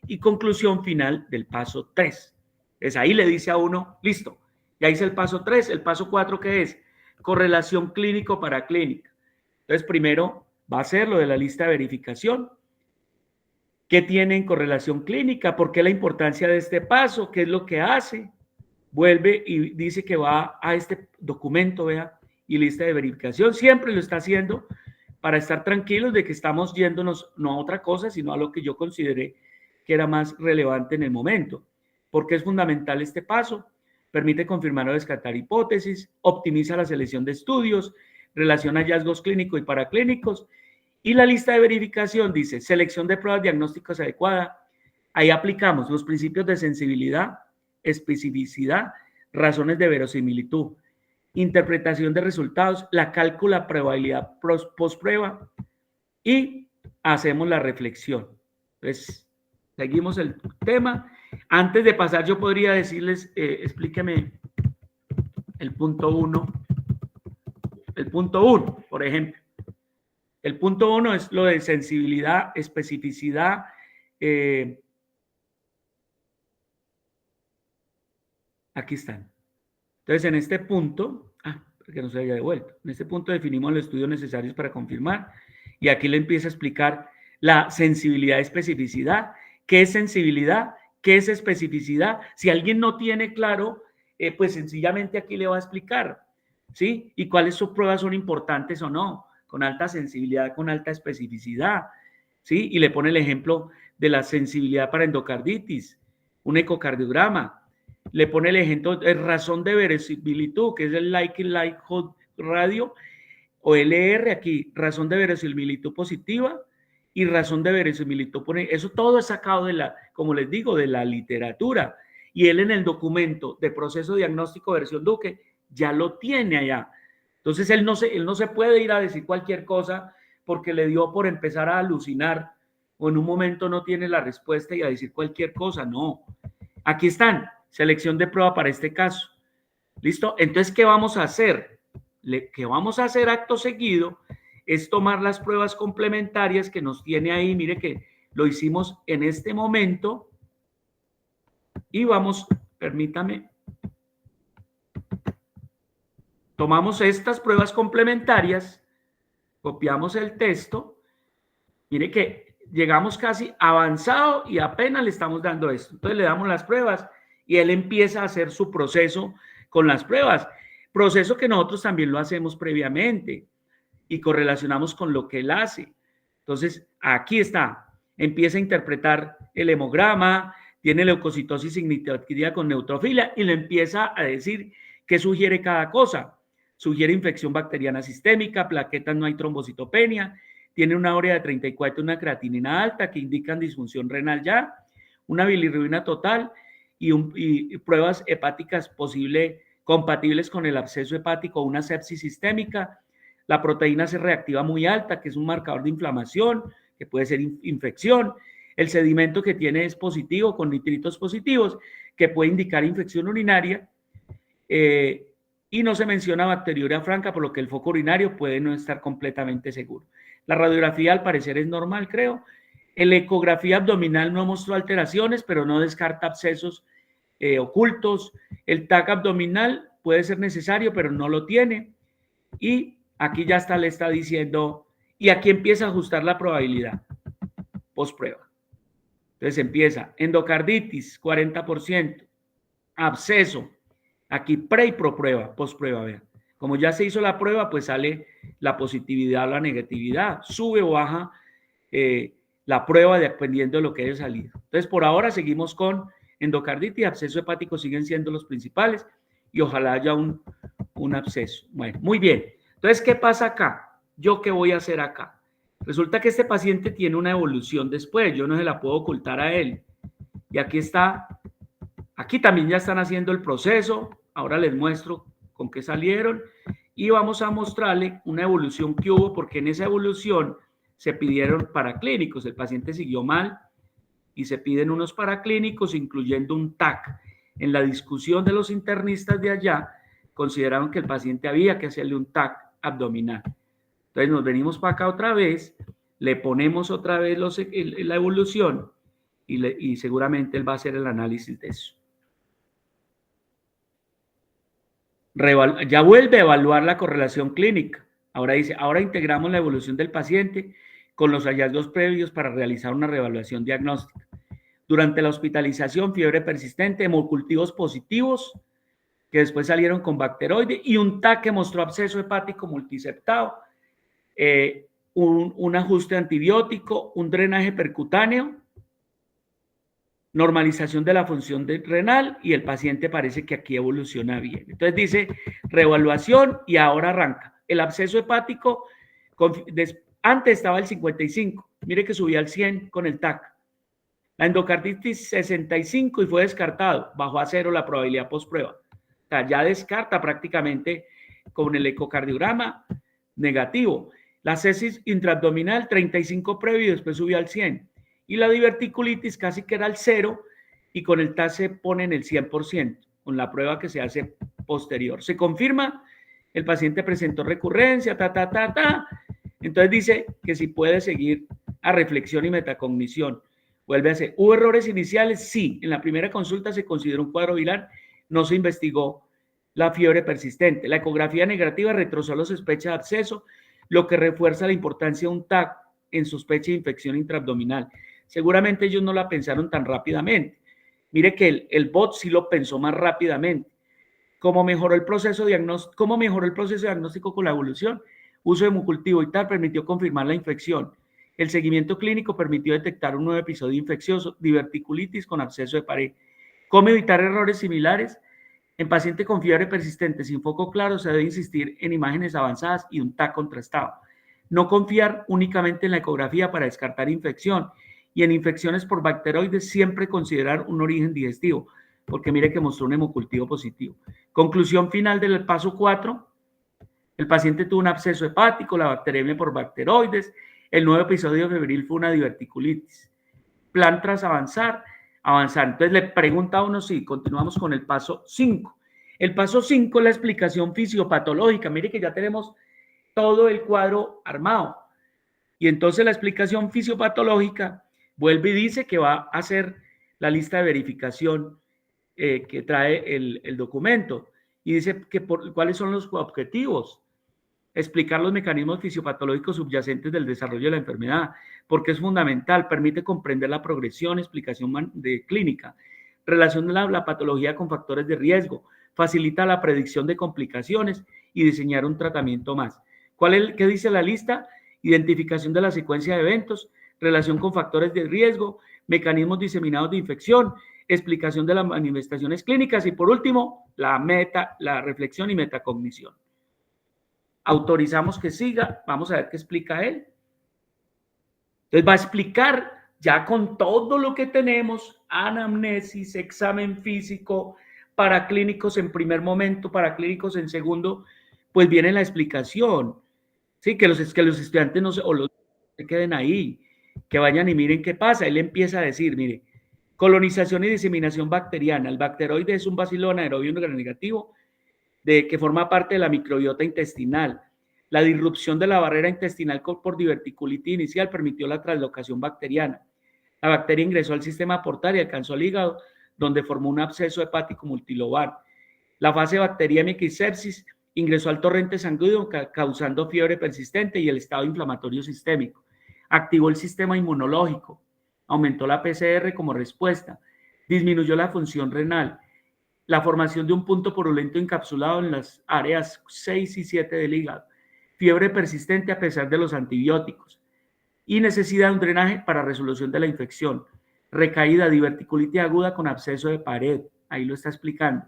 Y conclusión final del paso 3. Entonces ahí le dice a uno, listo, ya hice el paso 3, el paso 4, ¿qué es? Correlación clínico-paraclínica. Entonces primero va a ser lo de la lista de verificación. ¿Qué tiene en correlación clínica? ¿Por qué la importancia de este paso? ¿Qué es lo que hace? Vuelve y dice que va a este documento, vea, y lista de verificación. Siempre lo está haciendo para estar tranquilos de que estamos yéndonos no a otra cosa, sino a lo que yo consideré que era más relevante en el momento. ¿Por qué es fundamental este paso? Permite confirmar o descartar hipótesis, optimiza la selección de estudios, relaciona hallazgos clínicos y paraclínicos, y la lista de verificación dice selección de pruebas diagnósticas adecuada. Ahí aplicamos los principios de sensibilidad, especificidad, razones de verosimilitud, interpretación de resultados, la cálcula probabilidad post-prueba y hacemos la reflexión. Entonces, seguimos el tema. Antes de pasar, yo podría decirles, explíqueme el punto 1. El punto 1, por ejemplo. El punto 1 es lo de sensibilidad, especificidad. Aquí están. Entonces, en este punto, que no se haya devuelto. En este punto definimos los estudios necesarios para confirmar. Y aquí le empieza a explicar la sensibilidad y especificidad. ¿Qué es sensibilidad? ¿Qué es especificidad? Si alguien no tiene claro, pues sencillamente aquí le va a explicar, ¿sí? Y cuáles sus pruebas son importantes o no, con alta sensibilidad, con alta especificidad, ¿sí? Y le pone el ejemplo de la sensibilidad para endocarditis, un ecocardiograma. Le pone el ejemplo de razón de verosimilitud, que es el likelihood radio, o LR aquí, razón de verosimilitud positiva y razón de verosimilitud. Eso todo es sacado de la, como les digo, de la literatura. Y él en el documento de proceso diagnóstico versión Duque ya lo tiene allá. Entonces él no se puede ir a decir cualquier cosa porque le dio por empezar a alucinar o en un momento no tiene la respuesta y a decir cualquier cosa. No. Aquí están, selección de prueba para este caso. ¿Listo? Entonces, ¿qué vamos a hacer? Que vamos a hacer acto seguido es tomar las pruebas complementarias que nos tiene ahí. Mire que lo hicimos en este momento y vamos, permítame, tomamos estas pruebas complementarias, copiamos el texto, mire que llegamos casi avanzado y apenas le estamos dando esto. Entonces le damos las pruebas y él empieza a hacer su proceso con las pruebas. Proceso que nosotros también lo hacemos previamente y correlacionamos con lo que él hace. Entonces, aquí está. Empieza a interpretar el hemograma, tiene leucocitosis significativa con neutrofilia y le empieza a decir qué sugiere cada cosa. Sugiere infección bacteriana sistémica, plaquetas, no hay trombocitopenia, tiene una urea de 34 y una creatinina alta que indican disfunción renal ya, una bilirrubina total y pruebas hepáticas compatibles con el absceso hepático, una sepsis sistémica. La proteína C reactiva muy alta, que es un marcador de inflamación, que puede ser infección. El sedimento que tiene es positivo, con nitritos positivos, que puede indicar infección urinaria. Y no se menciona bacteriuria franca, por lo que el foco urinario puede no estar completamente seguro. La radiografía al parecer es normal, creo. La ecografía abdominal no mostró alteraciones, pero no descarta abscesos ocultos. El TAC abdominal puede ser necesario, pero no lo tiene. Y aquí ya le está diciendo, y aquí empieza a ajustar la probabilidad post prueba. Entonces empieza endocarditis, 40%, absceso, aquí pre y pro prueba, post prueba, vean. Como ya se hizo la prueba, pues sale la positividad o la negatividad, sube o baja la prueba dependiendo de lo que haya salido. Entonces, por ahora seguimos con endocarditis y absceso hepático, siguen siendo los principales y ojalá haya un absceso. Bueno, muy bien. Entonces, ¿qué pasa acá? ¿Yo qué voy a hacer acá? Resulta que este paciente tiene una evolución después, yo no se la puedo ocultar a él. Y aquí está, aquí también ya están haciendo el proceso, ahora les muestro con qué salieron y vamos a mostrarle una evolución que hubo, porque en esa evolución se pidieron paraclínicos, el paciente siguió mal y se piden unos paraclínicos, incluyendo un TAC. En la discusión de los internistas de allá, consideraron que el paciente había que hacerle un TAC abdominal. Entonces nos venimos para acá otra vez, le ponemos otra vez la evolución y seguramente él va a hacer el análisis de eso. Ya vuelve a evaluar la correlación clínica. Ahora dice, ahora integramos la evolución del paciente con los hallazgos previos para realizar una reevaluación diagnóstica. Durante la hospitalización, fiebre persistente, hemocultivos positivos, que después salieron con bacteroide, y un TAC que mostró absceso hepático multiseptado, un ajuste antibiótico, un drenaje percutáneo, normalización de la función renal, y el paciente parece que aquí evoluciona bien. Entonces dice reevaluación y ahora arranca. El absceso hepático, antes estaba el 55, mire que subía al 100 con el TAC. La endocarditis 65 y fue descartado, bajó a 0 la probabilidad post prueba. O sea, ya descarta prácticamente con el ecocardiograma negativo. La sepsis intraabdominal 35 previo y después subió al 100. Y la diverticulitis casi que era al 0 y con el TAC se pone en el 100%, con la prueba que se hace posterior. Se confirma, el paciente presentó recurrencia, Entonces dice que si puede seguir a reflexión y metacognición. Vuelve a hacer. ¿Hubo errores iniciales? Sí. En la primera consulta se consideró un cuadro viral, no se investigó la fiebre persistente. La ecografía negativa retrasó la sospecha de absceso, lo que refuerza la importancia de un TAC en sospecha de infección intraabdominal. Seguramente ellos no la pensaron tan rápidamente. Mire que el bot sí lo pensó más rápidamente. ¿Cómo mejoró el proceso diagnóstico con la evolución? Uso de hemocultivo y tal permitió confirmar la infección. El seguimiento clínico permitió detectar un nuevo episodio infeccioso, diverticulitis con absceso de pared. ¿Cómo evitar errores similares? En paciente con fiebre persistente sin foco claro se debe insistir en imágenes avanzadas y un TAC contrastado. No confiar únicamente en la ecografía para descartar infección, y en infecciones por bacteroides siempre considerar un origen digestivo, porque mire que mostró un hemocultivo positivo. Conclusión final del paso 4. El paciente tuvo un absceso hepático, la bacteremia por bacteroides. El nuevo episodio febril fue una diverticulitis. Plan tras avanzar. Entonces le pregunta a uno si continuamos con el paso 5. El paso 5 es la explicación fisiopatológica. Mire que ya tenemos todo el cuadro armado. Y entonces la explicación fisiopatológica vuelve y dice que va a hacer la lista de verificación que trae el documento. Y dice que cuáles son los objetivos. Explicar los mecanismos fisiopatológicos subyacentes del desarrollo de la enfermedad, porque es fundamental, permite comprender la progresión, explicación de clínica, relación de la patología con factores de riesgo, facilita la predicción de complicaciones y diseñar un tratamiento más. ¿Qué dice la lista? Identificación de la secuencia de eventos, relación con factores de riesgo, mecanismos diseminados de infección, explicación de las manifestaciones clínicas y por último, la reflexión y metacognición. Autorizamos que siga, vamos a ver qué explica él. Entonces va a explicar ya con todo lo que tenemos, anamnesis, examen físico, para clínicos en primer momento, para clínicos en segundo, pues viene la explicación. Sí, que los estudiantes no se, o los se queden ahí, que vayan y miren qué pasa. Él empieza a decir, mire, colonización y diseminación bacteriana. El bacteroide es un bacilo anaerobio negativo que forma parte de la microbiota intestinal. La disrupción de la barrera intestinal por diverticulitis inicial permitió la translocación bacteriana. La bacteria ingresó al sistema portal y alcanzó al hígado, donde formó un absceso hepático multilobar. La fase bacteriémica y sepsis ingresó al torrente sanguíneo causando fiebre persistente y el estado inflamatorio sistémico. Activó el sistema inmunológico, aumentó la PCR como respuesta, disminuyó la función renal, la formación de un punto purulento encapsulado en las áreas 6 y 7 del hígado, fiebre persistente a pesar de los antibióticos y necesidad de un drenaje para resolución de la infección, recaída, diverticulitis aguda con absceso de pared, ahí lo está explicando.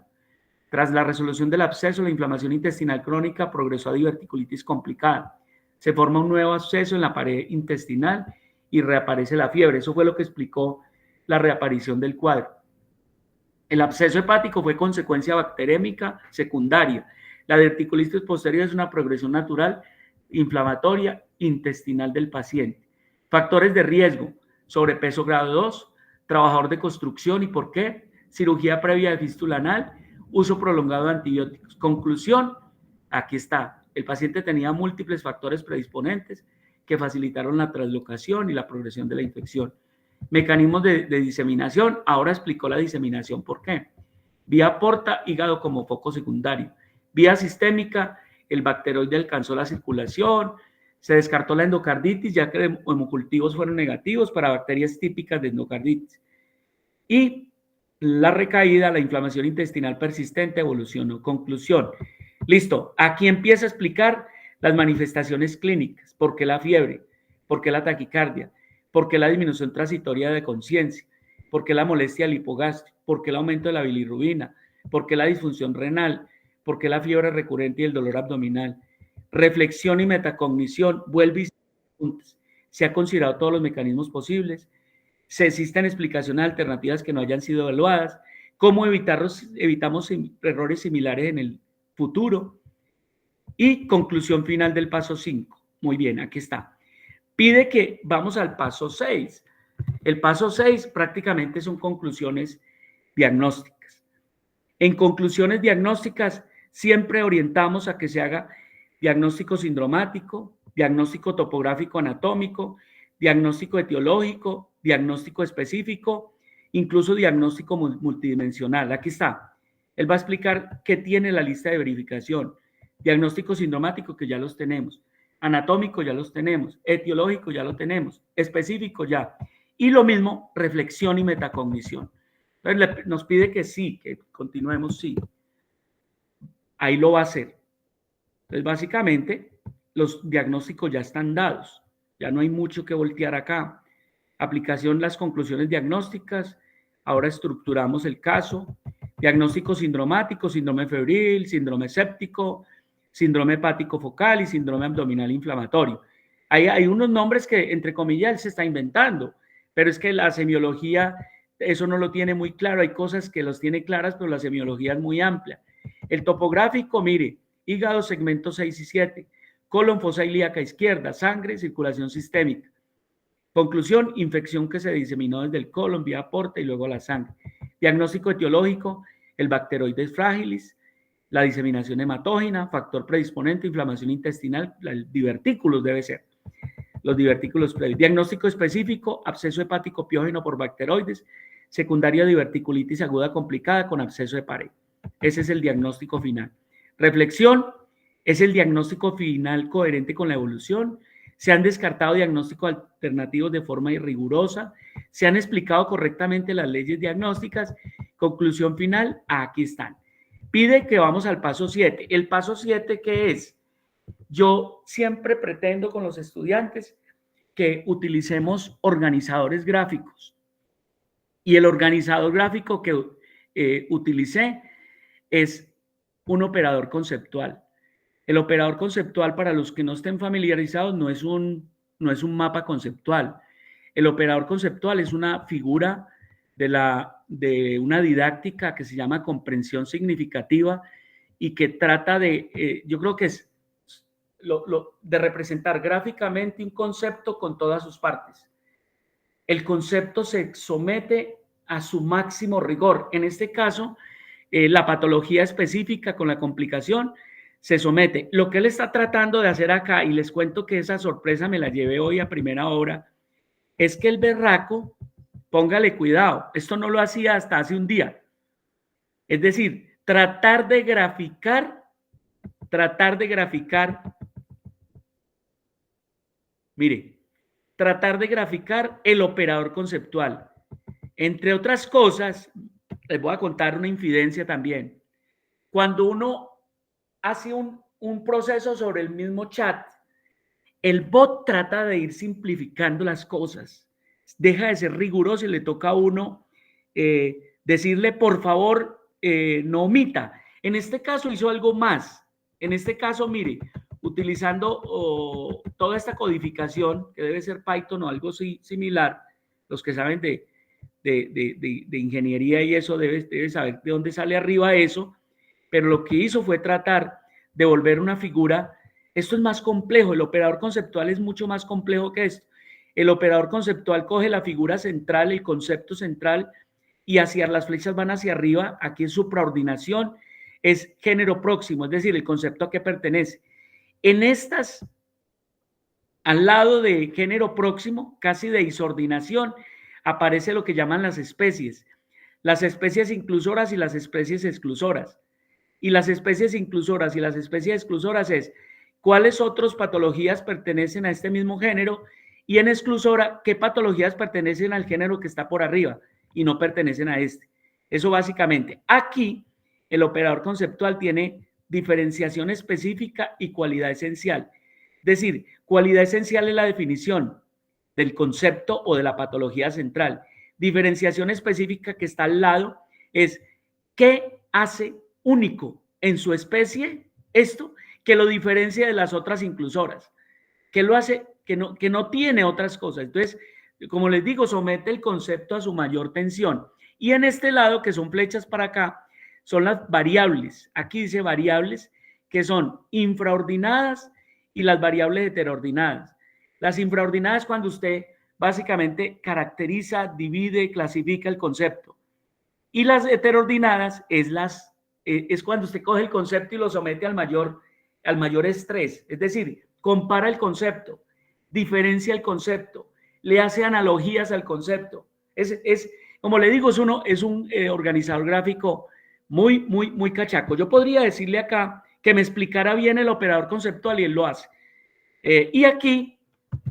Tras la resolución del absceso, la inflamación intestinal crónica progresó a diverticulitis complicada. Se forma un nuevo absceso en la pared intestinal y reaparece la fiebre. Eso fue lo que explicó la reaparición del cuadro. El absceso hepático fue consecuencia bacteriémica secundaria. La diverticulitis posterior es una progresión natural inflamatoria intestinal del paciente. Factores de riesgo: sobrepeso grado 2, trabajador de construcción y por qué, cirugía previa de fístula anal, uso prolongado de antibióticos. Conclusión, aquí está. El paciente tenía múltiples factores predisponentes que facilitaron la translocación y la progresión de la infección. Mecanismos de diseminación, ahora explicó la diseminación. ¿Por qué? Vía porta, hígado como foco secundario. Vía sistémica, el bacteroide alcanzó la circulación, se descartó la endocarditis, ya que hemocultivos fueron negativos para bacterias típicas de endocarditis. Y la recaída, la inflamación intestinal persistente evolucionó. Conclusión. Listo. Aquí empieza a explicar las manifestaciones clínicas. ¿Por qué la fiebre? ¿Por qué la taquicardia? ¿Por qué la disminución transitoria de conciencia? ¿Por qué la molestia del hipogástrico? ¿Por qué el aumento de la bilirrubina? ¿Por qué la disfunción renal? ¿Por qué la fiebre recurrente y el dolor abdominal? Reflexión y metacognición. Vuelve y se ha considerado todos los mecanismos posibles. Se existen explicaciones alternativas que no hayan sido evaluadas, cómo evitamos errores similares en el futuro y conclusión final del paso 5. Muy bien, aquí está. Pide que vamos al paso 6. El paso 6 prácticamente son conclusiones diagnósticas. En conclusiones diagnósticas siempre orientamos a que se haga diagnóstico sindromático, diagnóstico topográfico anatómico, diagnóstico etiológico, diagnóstico específico, incluso diagnóstico multidimensional. Aquí está. Él va a explicar qué tiene la lista de verificación. Diagnóstico sindromático, que ya los tenemos. Anatómico, ya los tenemos. Etiológico, ya lo tenemos. Específico, ya. Y lo mismo, reflexión y metacognición. Entonces, nos pide que sí, que continuemos, sí. Ahí lo va a hacer. Entonces, básicamente, los diagnósticos ya están dados. Ya no hay mucho que voltear acá. Aplicación, las conclusiones diagnósticas. Ahora estructuramos el caso. Diagnóstico sindromático, síndrome febril, síndrome séptico, síndrome hepático focal y síndrome abdominal inflamatorio. Hay unos nombres que, entre comillas, él se está inventando, pero es que la semiología, eso no lo tiene muy claro. Hay cosas que los tiene claras, pero la semiología es muy amplia. El topográfico, mire, hígado, segmentos 6 y 7, colon, fosa ilíaca izquierda, sangre, circulación sistémica. Conclusión, infección que se diseminó desde el colon, vía porta y luego la sangre. Diagnóstico etiológico, el bacteroides fragilis, la diseminación hematógena, factor predisponente, inflamación intestinal, divertículos debe ser. Los divertículos previos. Diagnóstico específico, absceso hepático piógeno por bacteroides, secundaria diverticulitis aguda complicada con absceso de pared. Ese es el diagnóstico final. Reflexión, es el diagnóstico final coherente con la evolución. Se han descartado diagnósticos alternativos de forma irrigurosa. Se han explicado correctamente las leyes diagnósticas. Conclusión final, aquí están. Pide que vamos al paso 7. El paso 7, ¿qué es? Yo siempre pretendo con los estudiantes que utilicemos organizadores gráficos. Y el organizador gráfico que utilicé es un operador conceptual. El operador conceptual, para los que no estén familiarizados, no es un mapa conceptual. El operador conceptual es una figura de una didáctica que se llama comprensión significativa y que trata de, yo creo que es de representar gráficamente un concepto con todas sus partes. El concepto se somete a su máximo rigor. En este caso, la patología específica con la complicación se somete. Lo que él está tratando de hacer acá, y les cuento que esa sorpresa me la llevé hoy a primera hora, es que el berraco, póngale cuidado, esto no lo hacía hasta hace un día. Es decir, tratar de graficar, mire, tratar de graficar el operador conceptual. Entre otras cosas, les voy a contar una infidencia también. Cuando uno hace un proceso sobre el mismo chat, el bot trata de ir simplificando las cosas. Deja de ser riguroso y le toca a uno decirle, por favor, no omita. En este caso hizo algo más. En este caso, mire, utilizando toda esta codificación, que debe ser Python o algo similar, los que saben de ingeniería y eso debe saber de dónde sale arriba eso, pero lo que hizo fue tratar de volver una figura. Esto es más complejo, el operador conceptual es mucho más complejo que esto. El operador conceptual coge la figura central, el concepto central, y hacia las flechas van hacia arriba. Aquí es supraordinación, es género próximo, es decir, el concepto a qué pertenece. En estas, al lado de género próximo, casi de isordinación, aparece lo que llaman las especies inclusoras y las especies exclusoras. Y las especies inclusoras y las especies exclusoras es cuáles otras patologías pertenecen a este mismo género, y en exclusora, qué patologías pertenecen al género que está por arriba y no pertenecen a este. Eso básicamente. Aquí, el operador conceptual tiene diferenciación específica y cualidad esencial. Es decir, cualidad esencial es la definición del concepto o de la patología central. Diferenciación específica, que está al lado, es qué hace único en su especie esto que lo diferencia de las otras inclusoras, que lo hace que no tiene otras cosas. Entonces, como les digo, somete el concepto a su mayor tensión. Y en este lado, que son flechas para acá, son las variables. Aquí dice variables, que son infraordinadas, y las variables heteroordinadas. Las infraordinadas, cuando usted básicamente caracteriza, divide, clasifica el concepto. Y las heteroordinadas es cuando usted coge el concepto y lo somete al mayor estrés. Es decir, compara el concepto, diferencia el concepto, le hace analogías al concepto. Como le digo, es un organizador gráfico muy cachaco. Yo podría decirle acá que me explicara bien el operador conceptual y él lo hace. Y aquí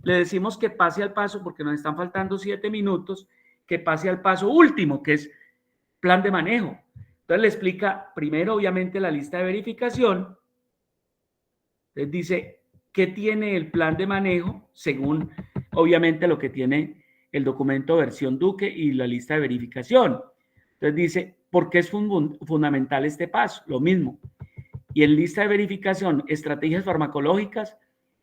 le decimos que pase al paso, porque nos están faltando 7 minutos, que pase al paso último, que es plan de manejo. Entonces le explica primero, obviamente, la lista de verificación. Entonces dice qué tiene el plan de manejo según, obviamente, lo que tiene el documento versión Duque y la lista de verificación. Entonces dice, ¿por qué es fundamental este paso? Lo mismo. Y en lista de verificación, estrategias farmacológicas,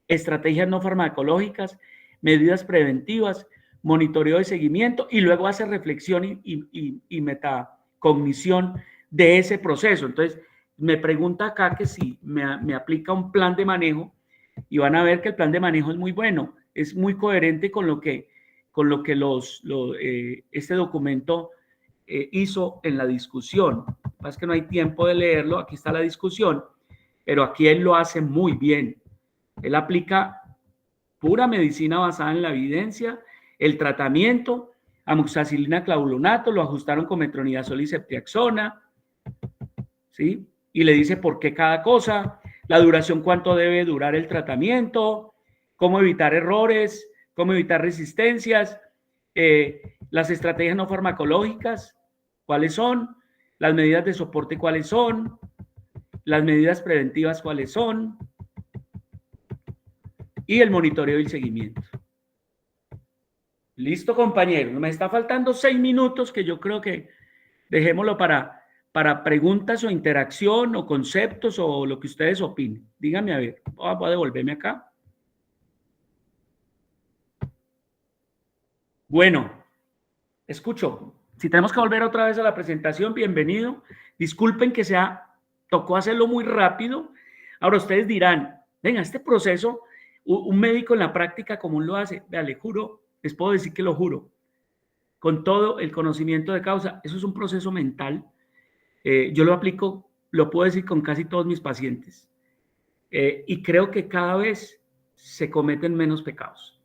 estrategias no farmacológicas, medidas preventivas, monitoreo de seguimiento, y luego hace reflexión y metacognición de ese proceso. Entonces, me pregunta acá que si me aplica un plan de manejo, y van a ver que el plan de manejo es muy bueno, es muy coherente con lo que este documento hizo en la discusión. Lo que pasa es que no hay tiempo de leerlo, aquí está la discusión, pero aquí él lo hace muy bien. Él aplica pura medicina basada en la evidencia, el tratamiento, amoxicilina, clavulonato, lo ajustaron con metronidazol y ceftriaxona, ¿sí? Y le dice por qué cada cosa, la duración, cuánto debe durar el tratamiento, cómo evitar errores, cómo evitar resistencias, las estrategias no farmacológicas, cuáles son, las medidas de soporte, cuáles son, las medidas preventivas, cuáles son, y el monitoreo y el seguimiento. Listo, compañero. Me está faltando 6 minutos que yo creo que dejémoslo para preguntas o interacción o conceptos o lo que ustedes opinen. Díganme, a ver, voy a devolverme acá. Bueno, escucho. Si tenemos que volver otra vez a la presentación, bienvenido. Disculpen que tocó hacerlo muy rápido. Ahora ustedes dirán, venga, este proceso, un médico en la práctica común lo hace. Vea, le juro, les puedo decir que lo juro, con todo el conocimiento de causa. Eso es un proceso mental. Yo lo aplico, lo puedo decir con casi todos mis pacientes. Y creo que cada vez se cometen menos pecados.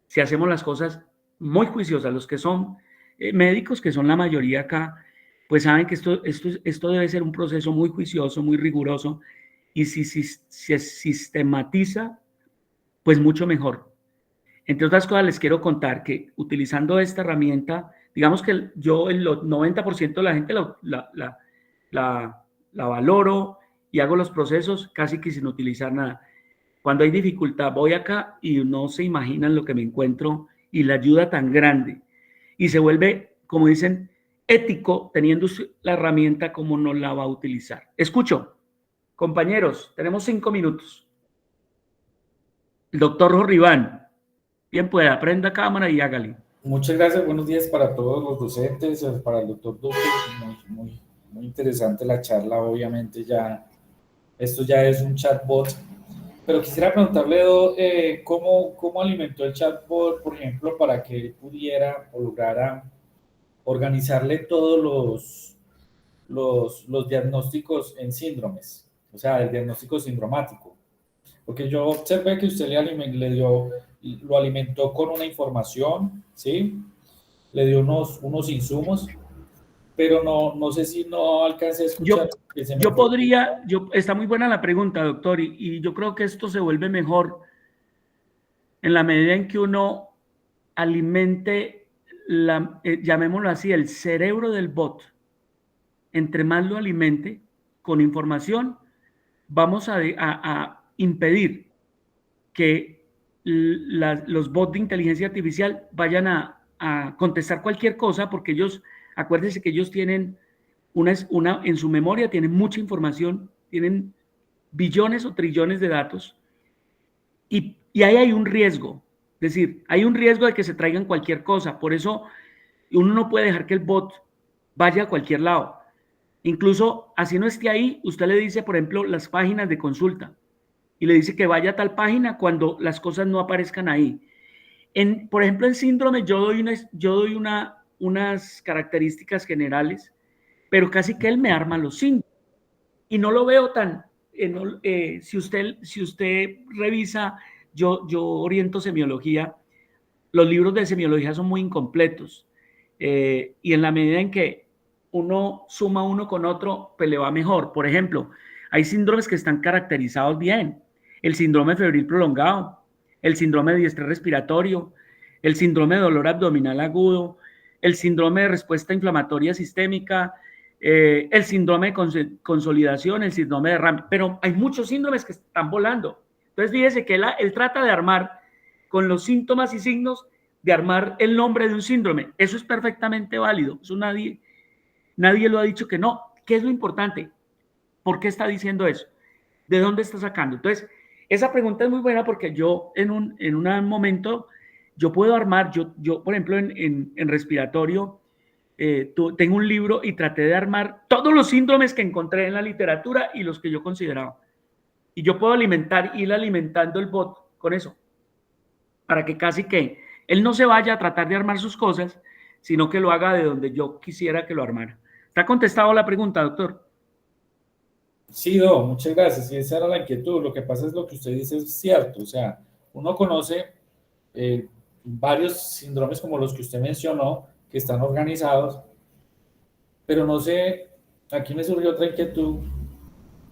Si hacemos las cosas muy juiciosas, los que son médicos, que son la mayoría acá, pues saben que esto debe ser un proceso muy juicioso, muy riguroso, y si se sistematiza, pues mucho mejor. Entre otras cosas, les quiero contar que utilizando esta herramienta, digamos que el 90% de la gente la valoro y hago los procesos casi que sin utilizar nada. Cuando hay dificultad, voy acá y no se imaginan lo que me encuentro y la ayuda tan grande. Y se vuelve, como dicen, ético teniendo la herramienta como no la va a utilizar. Escucho, compañeros, tenemos 5 minutos. El doctor Jorribán. Bien pueda, prenda cámara y hágale. Muchas gracias, buenos días para todos los docentes, para el doctor Duque, muy interesante la charla, obviamente esto ya es un chatbot, pero quisiera preguntarle cómo alimentó el chatbot, por ejemplo, para que él pudiera o lograra organizarle todos los diagnósticos en síndromes, o sea, el diagnóstico sindromático. Porque yo observé que usted lo alimentó con una información, ¿sí? Le dio unos insumos, pero no sé si no alcancé a escuchar. Está muy buena la pregunta, doctor, y yo creo que esto se vuelve mejor en la medida en que uno alimente, llamémoslo así, el cerebro del bot. Entre más lo alimente con información, vamos a impedir que los bots de inteligencia artificial vayan a contestar cualquier cosa, porque acuérdense que ellos tienen en su memoria tienen mucha información, tienen billones o trillones de datos, y ahí hay un riesgo, es decir, hay un riesgo de que se traigan cualquier cosa. Por eso uno no puede dejar que el bot vaya a cualquier lado. Incluso así no esté ahí, usted le dice, por ejemplo, las páginas de consulta, y le dice que vaya a tal página cuando las cosas no aparezcan ahí. Por ejemplo, en síndrome yo doy unas características generales, pero casi que él me arma los síndromes. Y no lo veo si usted revisa, yo oriento semiología, los libros de semiología son muy incompletos, y en la medida en que uno suma uno con otro, pues le va mejor. Por ejemplo, hay síndromes que están caracterizados bien: el síndrome febril prolongado, el síndrome de estrés respiratorio, el síndrome de dolor abdominal agudo, el síndrome de respuesta inflamatoria sistémica, el síndrome de consolidación, el síndrome de RAM. Pero hay muchos síndromes que están volando. Entonces, fíjese que él trata de armar con los síntomas y signos, de armar el nombre de un síndrome. Eso es perfectamente válido. Eso nadie lo ha dicho que no. ¿Qué es lo importante? ¿Por qué está diciendo eso? ¿De dónde está sacando? Entonces, esa pregunta es muy buena, porque yo en un momento, yo puedo armar, yo por ejemplo, en respiratorio, tengo un libro y traté de armar todos los síndromes que encontré en la literatura y los que yo consideraba. Y yo puedo ir alimentando el bot con eso, para que casi que él no se vaya a tratar de armar sus cosas, sino que lo haga de donde yo quisiera que lo armara. ¿Está contestado la pregunta, doctor? Sí, muchas gracias. Y esa era la inquietud. Lo que pasa es lo que usted dice es cierto. O sea, uno conoce varios síndromes como los que usted mencionó, que están organizados, pero no sé, aquí me surgió otra inquietud,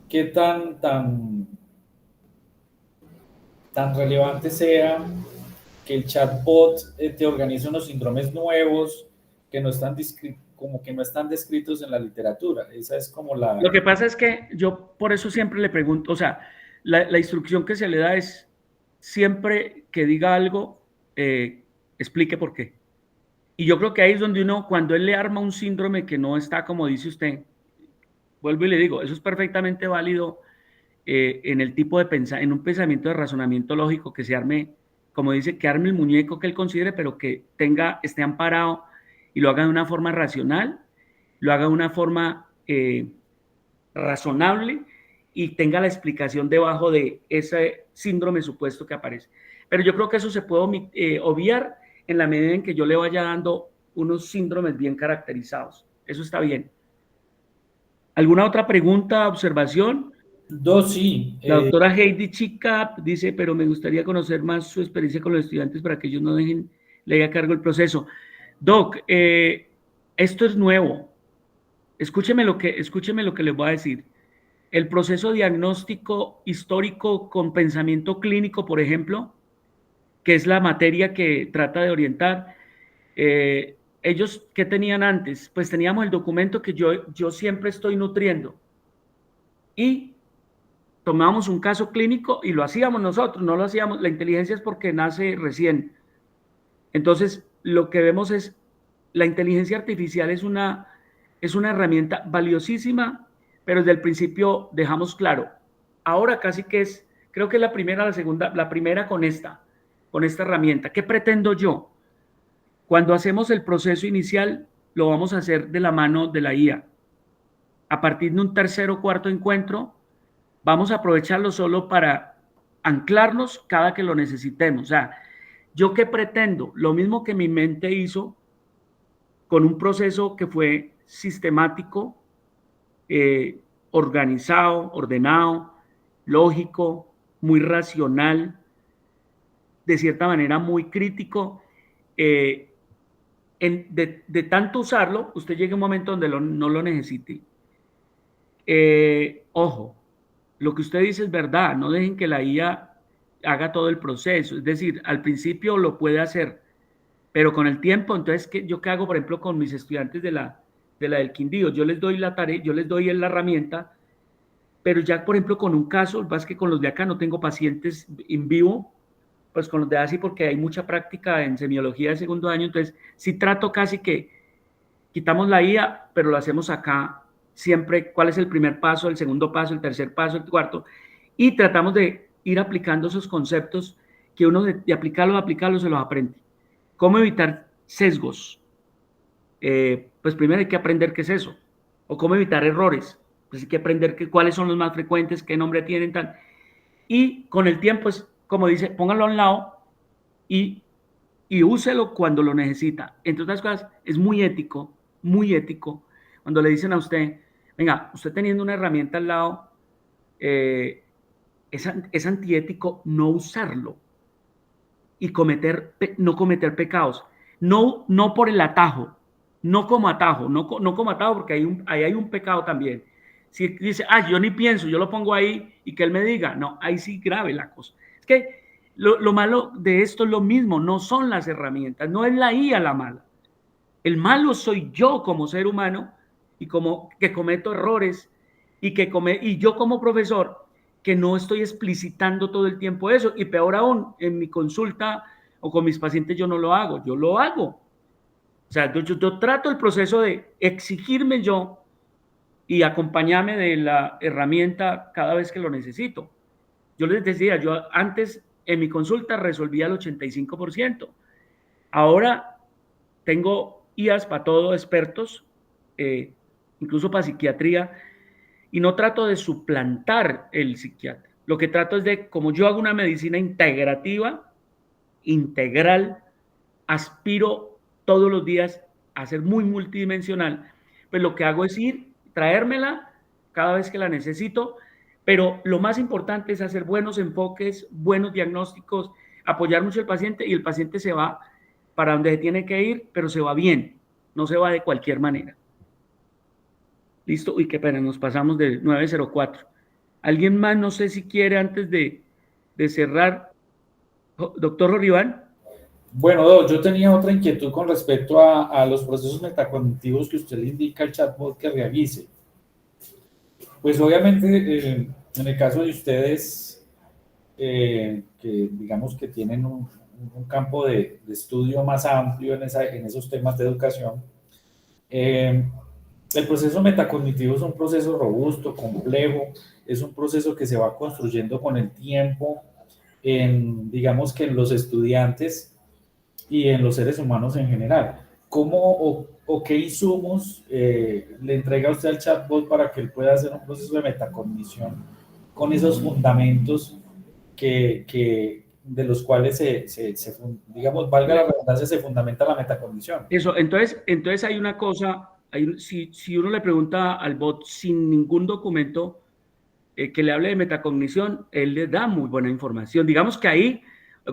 qué tan relevante sea que el chatbot te organice unos síndromes nuevos que no están descritos en la literatura. Esa es como la... Lo que pasa es que yo por eso siempre le pregunto, o sea, la instrucción que se le da es siempre que diga algo, explique por qué. Y yo creo que ahí es donde uno, cuando él le arma un síndrome que no está como dice usted, vuelvo y le digo, eso es perfectamente válido en el tipo de en un pensamiento de razonamiento lógico que se arme, como dice, que arme el muñeco que él considere, pero que esté amparado y lo haga de una forma racional, lo haga de una forma razonable y tenga la explicación debajo de ese síndrome supuesto que aparece. Pero yo creo que eso se puede obviar en la medida en que yo le vaya dando unos síndromes bien caracterizados. Eso está bien. ¿Alguna otra pregunta, observación? Sí. La doctora Heidi Chica dice, pero me gustaría conocer más su experiencia con los estudiantes para que ellos no dejen, le haga cargo el proceso. Doc, esto es nuevo. Escúcheme lo que les voy a decir. El proceso diagnóstico histórico con pensamiento clínico, por ejemplo, que es la materia que trata de orientar, ellos, ¿qué tenían antes? Pues teníamos el documento que yo siempre estoy nutriendo. Y tomábamos un caso clínico y lo hacíamos nosotros, no lo hacíamos, la inteligencia es porque nace recién. Entonces, lo que vemos es, la inteligencia artificial es una herramienta valiosísima, pero desde el principio dejamos claro, ahora casi que es, creo que es la primera, la segunda, la primera con esta herramienta. ¿Qué pretendo yo? Cuando hacemos el proceso inicial, lo vamos a hacer de la mano de la IA. A partir de un tercer o cuarto encuentro, vamos a aprovecharlo solo para anclarnos cada que lo necesitemos. O sea, ¿yo qué pretendo? Lo mismo que mi mente hizo con un proceso que fue sistemático, organizado, ordenado, lógico, muy racional, de cierta manera muy crítico. De tanto usarlo, usted llega a un momento donde no lo necesite. Ojo, lo que usted dice es verdad, no dejen que la IA haga todo el proceso, es decir, al principio lo puede hacer, pero con el tiempo, entonces, ¿yo qué hago, por ejemplo, con mis estudiantes de la del Quindío? Yo les doy la tarea, yo les doy la herramienta, pero ya, por ejemplo, con un caso, lo que pasa es que con los de acá no tengo pacientes en vivo, pues con los de así porque hay mucha práctica en semiología de segundo año, entonces sí trato casi que quitamos la IA, pero lo hacemos acá siempre, cuál es el primer paso, el segundo paso, el tercer paso, el cuarto, y tratamos de ir aplicando esos conceptos que uno de aplicarlos se los aprende. ¿Cómo evitar sesgos? Pues primero hay que aprender qué es eso, o cómo evitar errores, pues hay que aprender cuáles son los más frecuentes, qué nombre tienen, tal. Y con el tiempo es, como dice, póngalo a un lado y úselo cuando lo necesita. Entre otras cosas, es muy ético cuando le dicen a usted, venga, usted teniendo una herramienta al lado, es antiético no usarlo y no cometer pecados. No por el atajo, no como atajo porque ahí hay un pecado también. Si dice, yo ni pienso, yo lo pongo ahí y que él me diga, no, ahí sí grave la cosa. Es que lo malo de esto es lo mismo, no son las herramientas, no es la IA la mala. El malo soy yo como ser humano y como que cometo errores y yo como profesor que no estoy explicitando todo el tiempo eso, y peor aún, en mi consulta o con mis pacientes yo no lo hago, yo lo hago. O sea, yo trato el proceso de exigirme yo y acompañarme de la herramienta cada vez que lo necesito. Yo les decía, yo antes en mi consulta resolvía el 85%. Ahora tengo IAs para todo, expertos, incluso para psiquiatría, y no trato de suplantar el psiquiatra. Lo que trato es de, como yo hago una medicina integrativa, integral, aspiro todos los días a ser muy multidimensional, pues lo que hago es ir, traérmela cada vez que la necesito, pero lo más importante es hacer buenos enfoques, buenos diagnósticos, apoyar mucho al paciente y el paciente se va para donde se tiene que ir, pero se va bien, no se va de cualquier manera. Listo, uy, qué pena, nos pasamos de 9:04. ¿Alguien más? No sé si quiere antes de cerrar. Doctor Oliván. Bueno, yo tenía otra inquietud con respecto a los procesos metacognitivos que usted le indica al chatbot que realice. Pues obviamente, en el caso de ustedes, que digamos que tienen un campo de estudio más amplio en esos temas de educación. El proceso metacognitivo es un proceso robusto, complejo, es un proceso que se va construyendo con el tiempo, digamos que en los estudiantes y en los seres humanos en general. ¿Cómo o qué insumos le entrega usted al chatbot para que él pueda hacer un proceso de metacognición con esos fundamentos de los cuales digamos, valga la redundancia, se fundamenta la metacognición? Eso, entonces hay una cosa, si uno le pregunta al bot sin ningún documento que le hable de metacognición, él le da muy buena información. Digamos que ahí,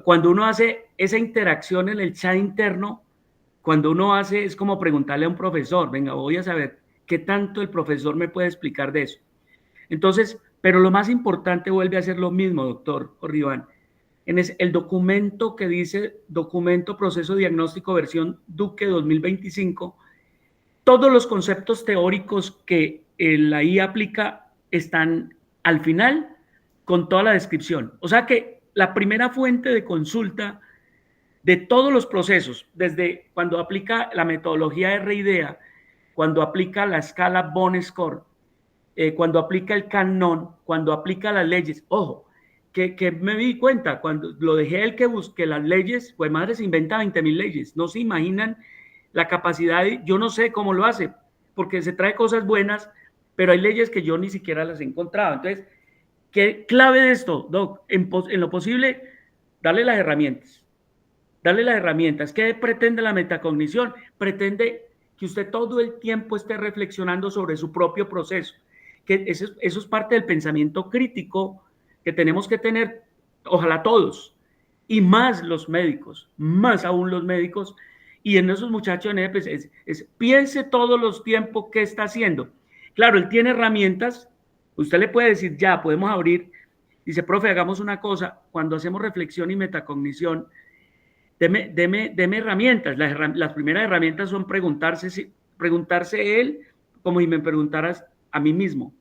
cuando uno hace esa interacción en el chat interno, cuando uno hace, es como preguntarle a un profesor, venga, voy a saber qué tanto el profesor me puede explicar de eso. Entonces, pero lo más importante vuelve a ser lo mismo, doctor Orribán. En el documento que dice documento proceso diagnóstico versión Duque 2025, todos los conceptos teóricos que la IA aplica están al final con toda la descripción. O sea que la primera fuente de consulta de todos los procesos, desde cuando aplica la metodología RIDEA, cuando aplica la escala Bone Score, cuando aplica el canon, cuando aplica las leyes. Ojo, que me di cuenta, cuando lo dejé el que busque las leyes, pues madre, se inventa 20,000 leyes. No se imaginan la capacidad, yo no sé cómo lo hace, porque se trae cosas buenas, pero hay leyes que yo ni siquiera las he encontrado. Entonces, ¿qué clave de esto, Doc? En lo posible, darle las herramientas. Darle las herramientas. ¿Qué pretende la metacognición? Pretende que usted todo el tiempo esté reflexionando sobre su propio proceso. Que eso es parte del pensamiento crítico que tenemos que tener, ojalá todos, y más los médicos, más aún los médicos, y en esos muchachos pues piense todos los tiempos qué está haciendo. Claro, él tiene herramientas, usted le puede decir, ya, podemos abrir, dice, profe, hagamos una cosa, cuando hacemos reflexión y metacognición, deme herramientas. Las primeras herramientas son preguntarse él como si me preguntaras a mí mismo.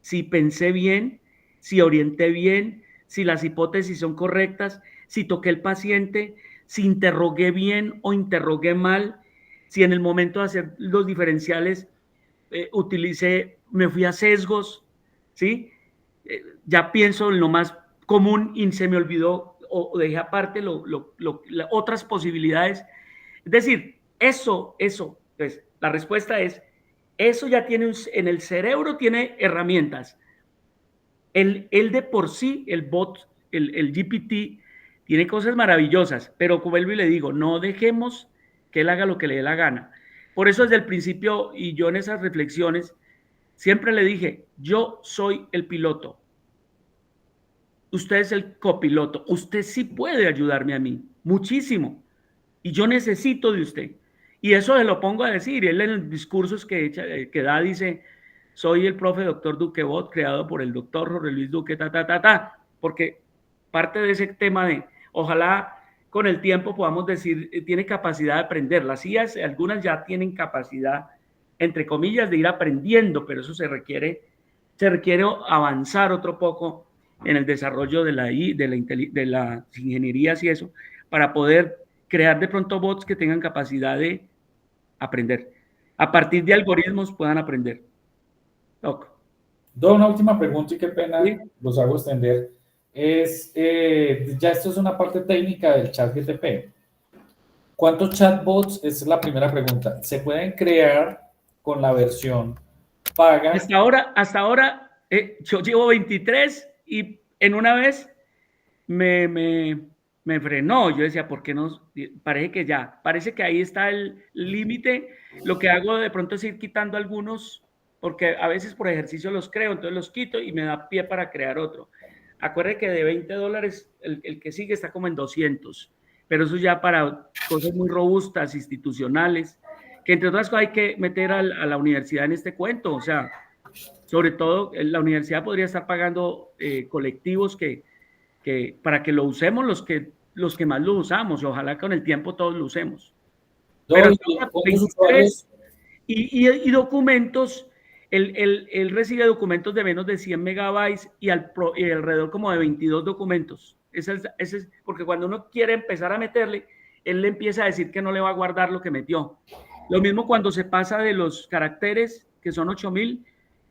Si pensé bien, si orienté bien, si las hipótesis son correctas, si toqué el paciente, si interrogué bien o interrogué mal, si en el momento de hacer los diferenciales me fui a sesgos, ¿sí? Ya pienso en lo más común y se me olvidó o dejé aparte otras posibilidades. Es decir, eso, pues la respuesta es, eso ya tiene, en el cerebro tiene herramientas. Él de por sí, el bot, el GPT, tiene cosas maravillosas, pero como vuelvo y le digo, no dejemos que él haga lo que le dé la gana. Por eso desde el principio, y yo en esas reflexiones, siempre le dije, yo soy el piloto. Usted es el copiloto. Usted sí puede ayudarme a mí, muchísimo. Y yo necesito de usted. Y eso se lo pongo a decir. Él en los discursos que da dice, soy el profe doctor Duque Bot, creado por el doctor Jorge Luis Duque, porque parte de ese tema de, ojalá con el tiempo podamos decir, tiene capacidad de aprender. Las IAs, algunas ya tienen capacidad, entre comillas, de ir aprendiendo, pero eso se requiere avanzar otro poco en el desarrollo de las ingenierías y eso, para poder crear de pronto bots que tengan capacidad de aprender. A partir de algoritmos puedan aprender. Doc, una última pregunta y qué pena, ¿sí? Los hago extender. Ya esto es una parte técnica del ChatGPT. ¿Cuántos chatbots? Esa es la primera pregunta. ¿Se pueden crear con la versión paga? Hasta ahora yo llevo 23 y en una vez me frenó. Yo decía, ¿por qué no? Parece que ahí está el límite. Lo que hago de pronto es ir quitando algunos, porque a veces por ejercicio los creo, entonces los quito y me da pie para crear otro. Acuérdate que de $20 el que sigue está como en 200, pero eso ya para cosas muy robustas, institucionales, que entre otras cosas hay que meter a la universidad en este cuento. O sea, sobre todo la universidad podría estar pagando colectivos para que lo usemos los que más lo usamos, y ojalá con el tiempo todos lo usemos. Pero y documentos, él recibe documentos de menos de 100 megabytes y alrededor como de 22 documentos. Ese es, porque cuando uno quiere empezar a meterle, él le empieza a decir que no le va a guardar lo que metió. Lo mismo cuando se pasa de los caracteres, que son 8000,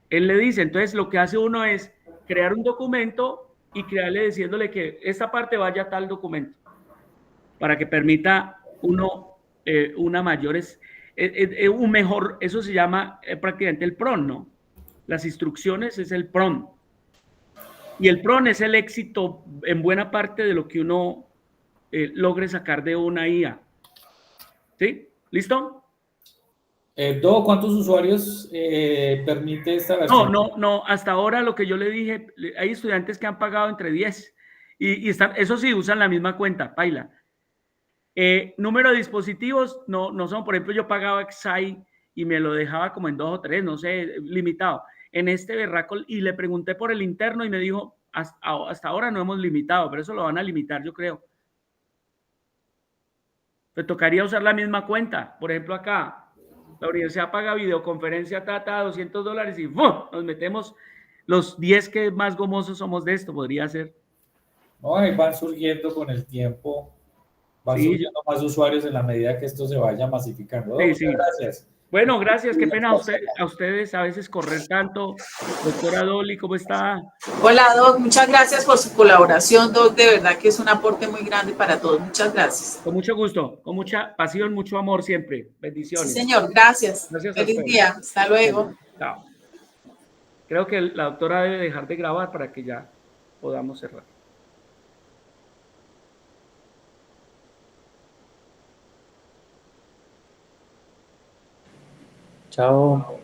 él le dice, entonces lo que hace uno es crear un documento y crearle diciéndole que esta parte vaya a tal documento, para que permita uno una mayores, un mejor, eso se llama prácticamente el PRON, ¿no? Las instrucciones es el PRON. Y el PRON es el éxito en buena parte de lo que uno logre sacar de una IA. ¿Sí? ¿Listo? Do, ¿cuántos usuarios permite esta versión? No, hasta ahora lo que yo le dije, hay estudiantes que han pagado entre 10 y están, eso sí, usan la misma cuenta, paila. Número de dispositivos, no son, por ejemplo, yo pagaba Xai y me lo dejaba como en 2 o 3, no sé, limitado. En este berraco, y le pregunté por el interno y me dijo, hasta ahora no hemos limitado, pero eso lo van a limitar, yo creo. Me tocaría usar la misma cuenta. Por ejemplo, acá, la universidad paga videoconferencia tata $200 y ¡bum! Nos metemos los 10 que más gomosos somos de esto, podría ser. No, ahí van surgiendo con el tiempo, van Sí, surgiendo más usuarios en la medida que esto se vaya masificando. sí, Muchas sí. gracias. Bueno, gracias. Qué pena a ustedes a veces correr tanto. Doctora Dolly, ¿cómo está? Hola, Doc. Muchas gracias por su colaboración, Doc. De verdad que es un aporte muy grande para todos. Muchas gracias. Con mucho gusto, con mucha pasión, mucho amor siempre. Bendiciones. Sí, señor. Gracias. Gracias a Feliz ustedes. día. Hasta luego. Chao. Creo que la doctora debe dejar de grabar para que ya podamos cerrar. Chao.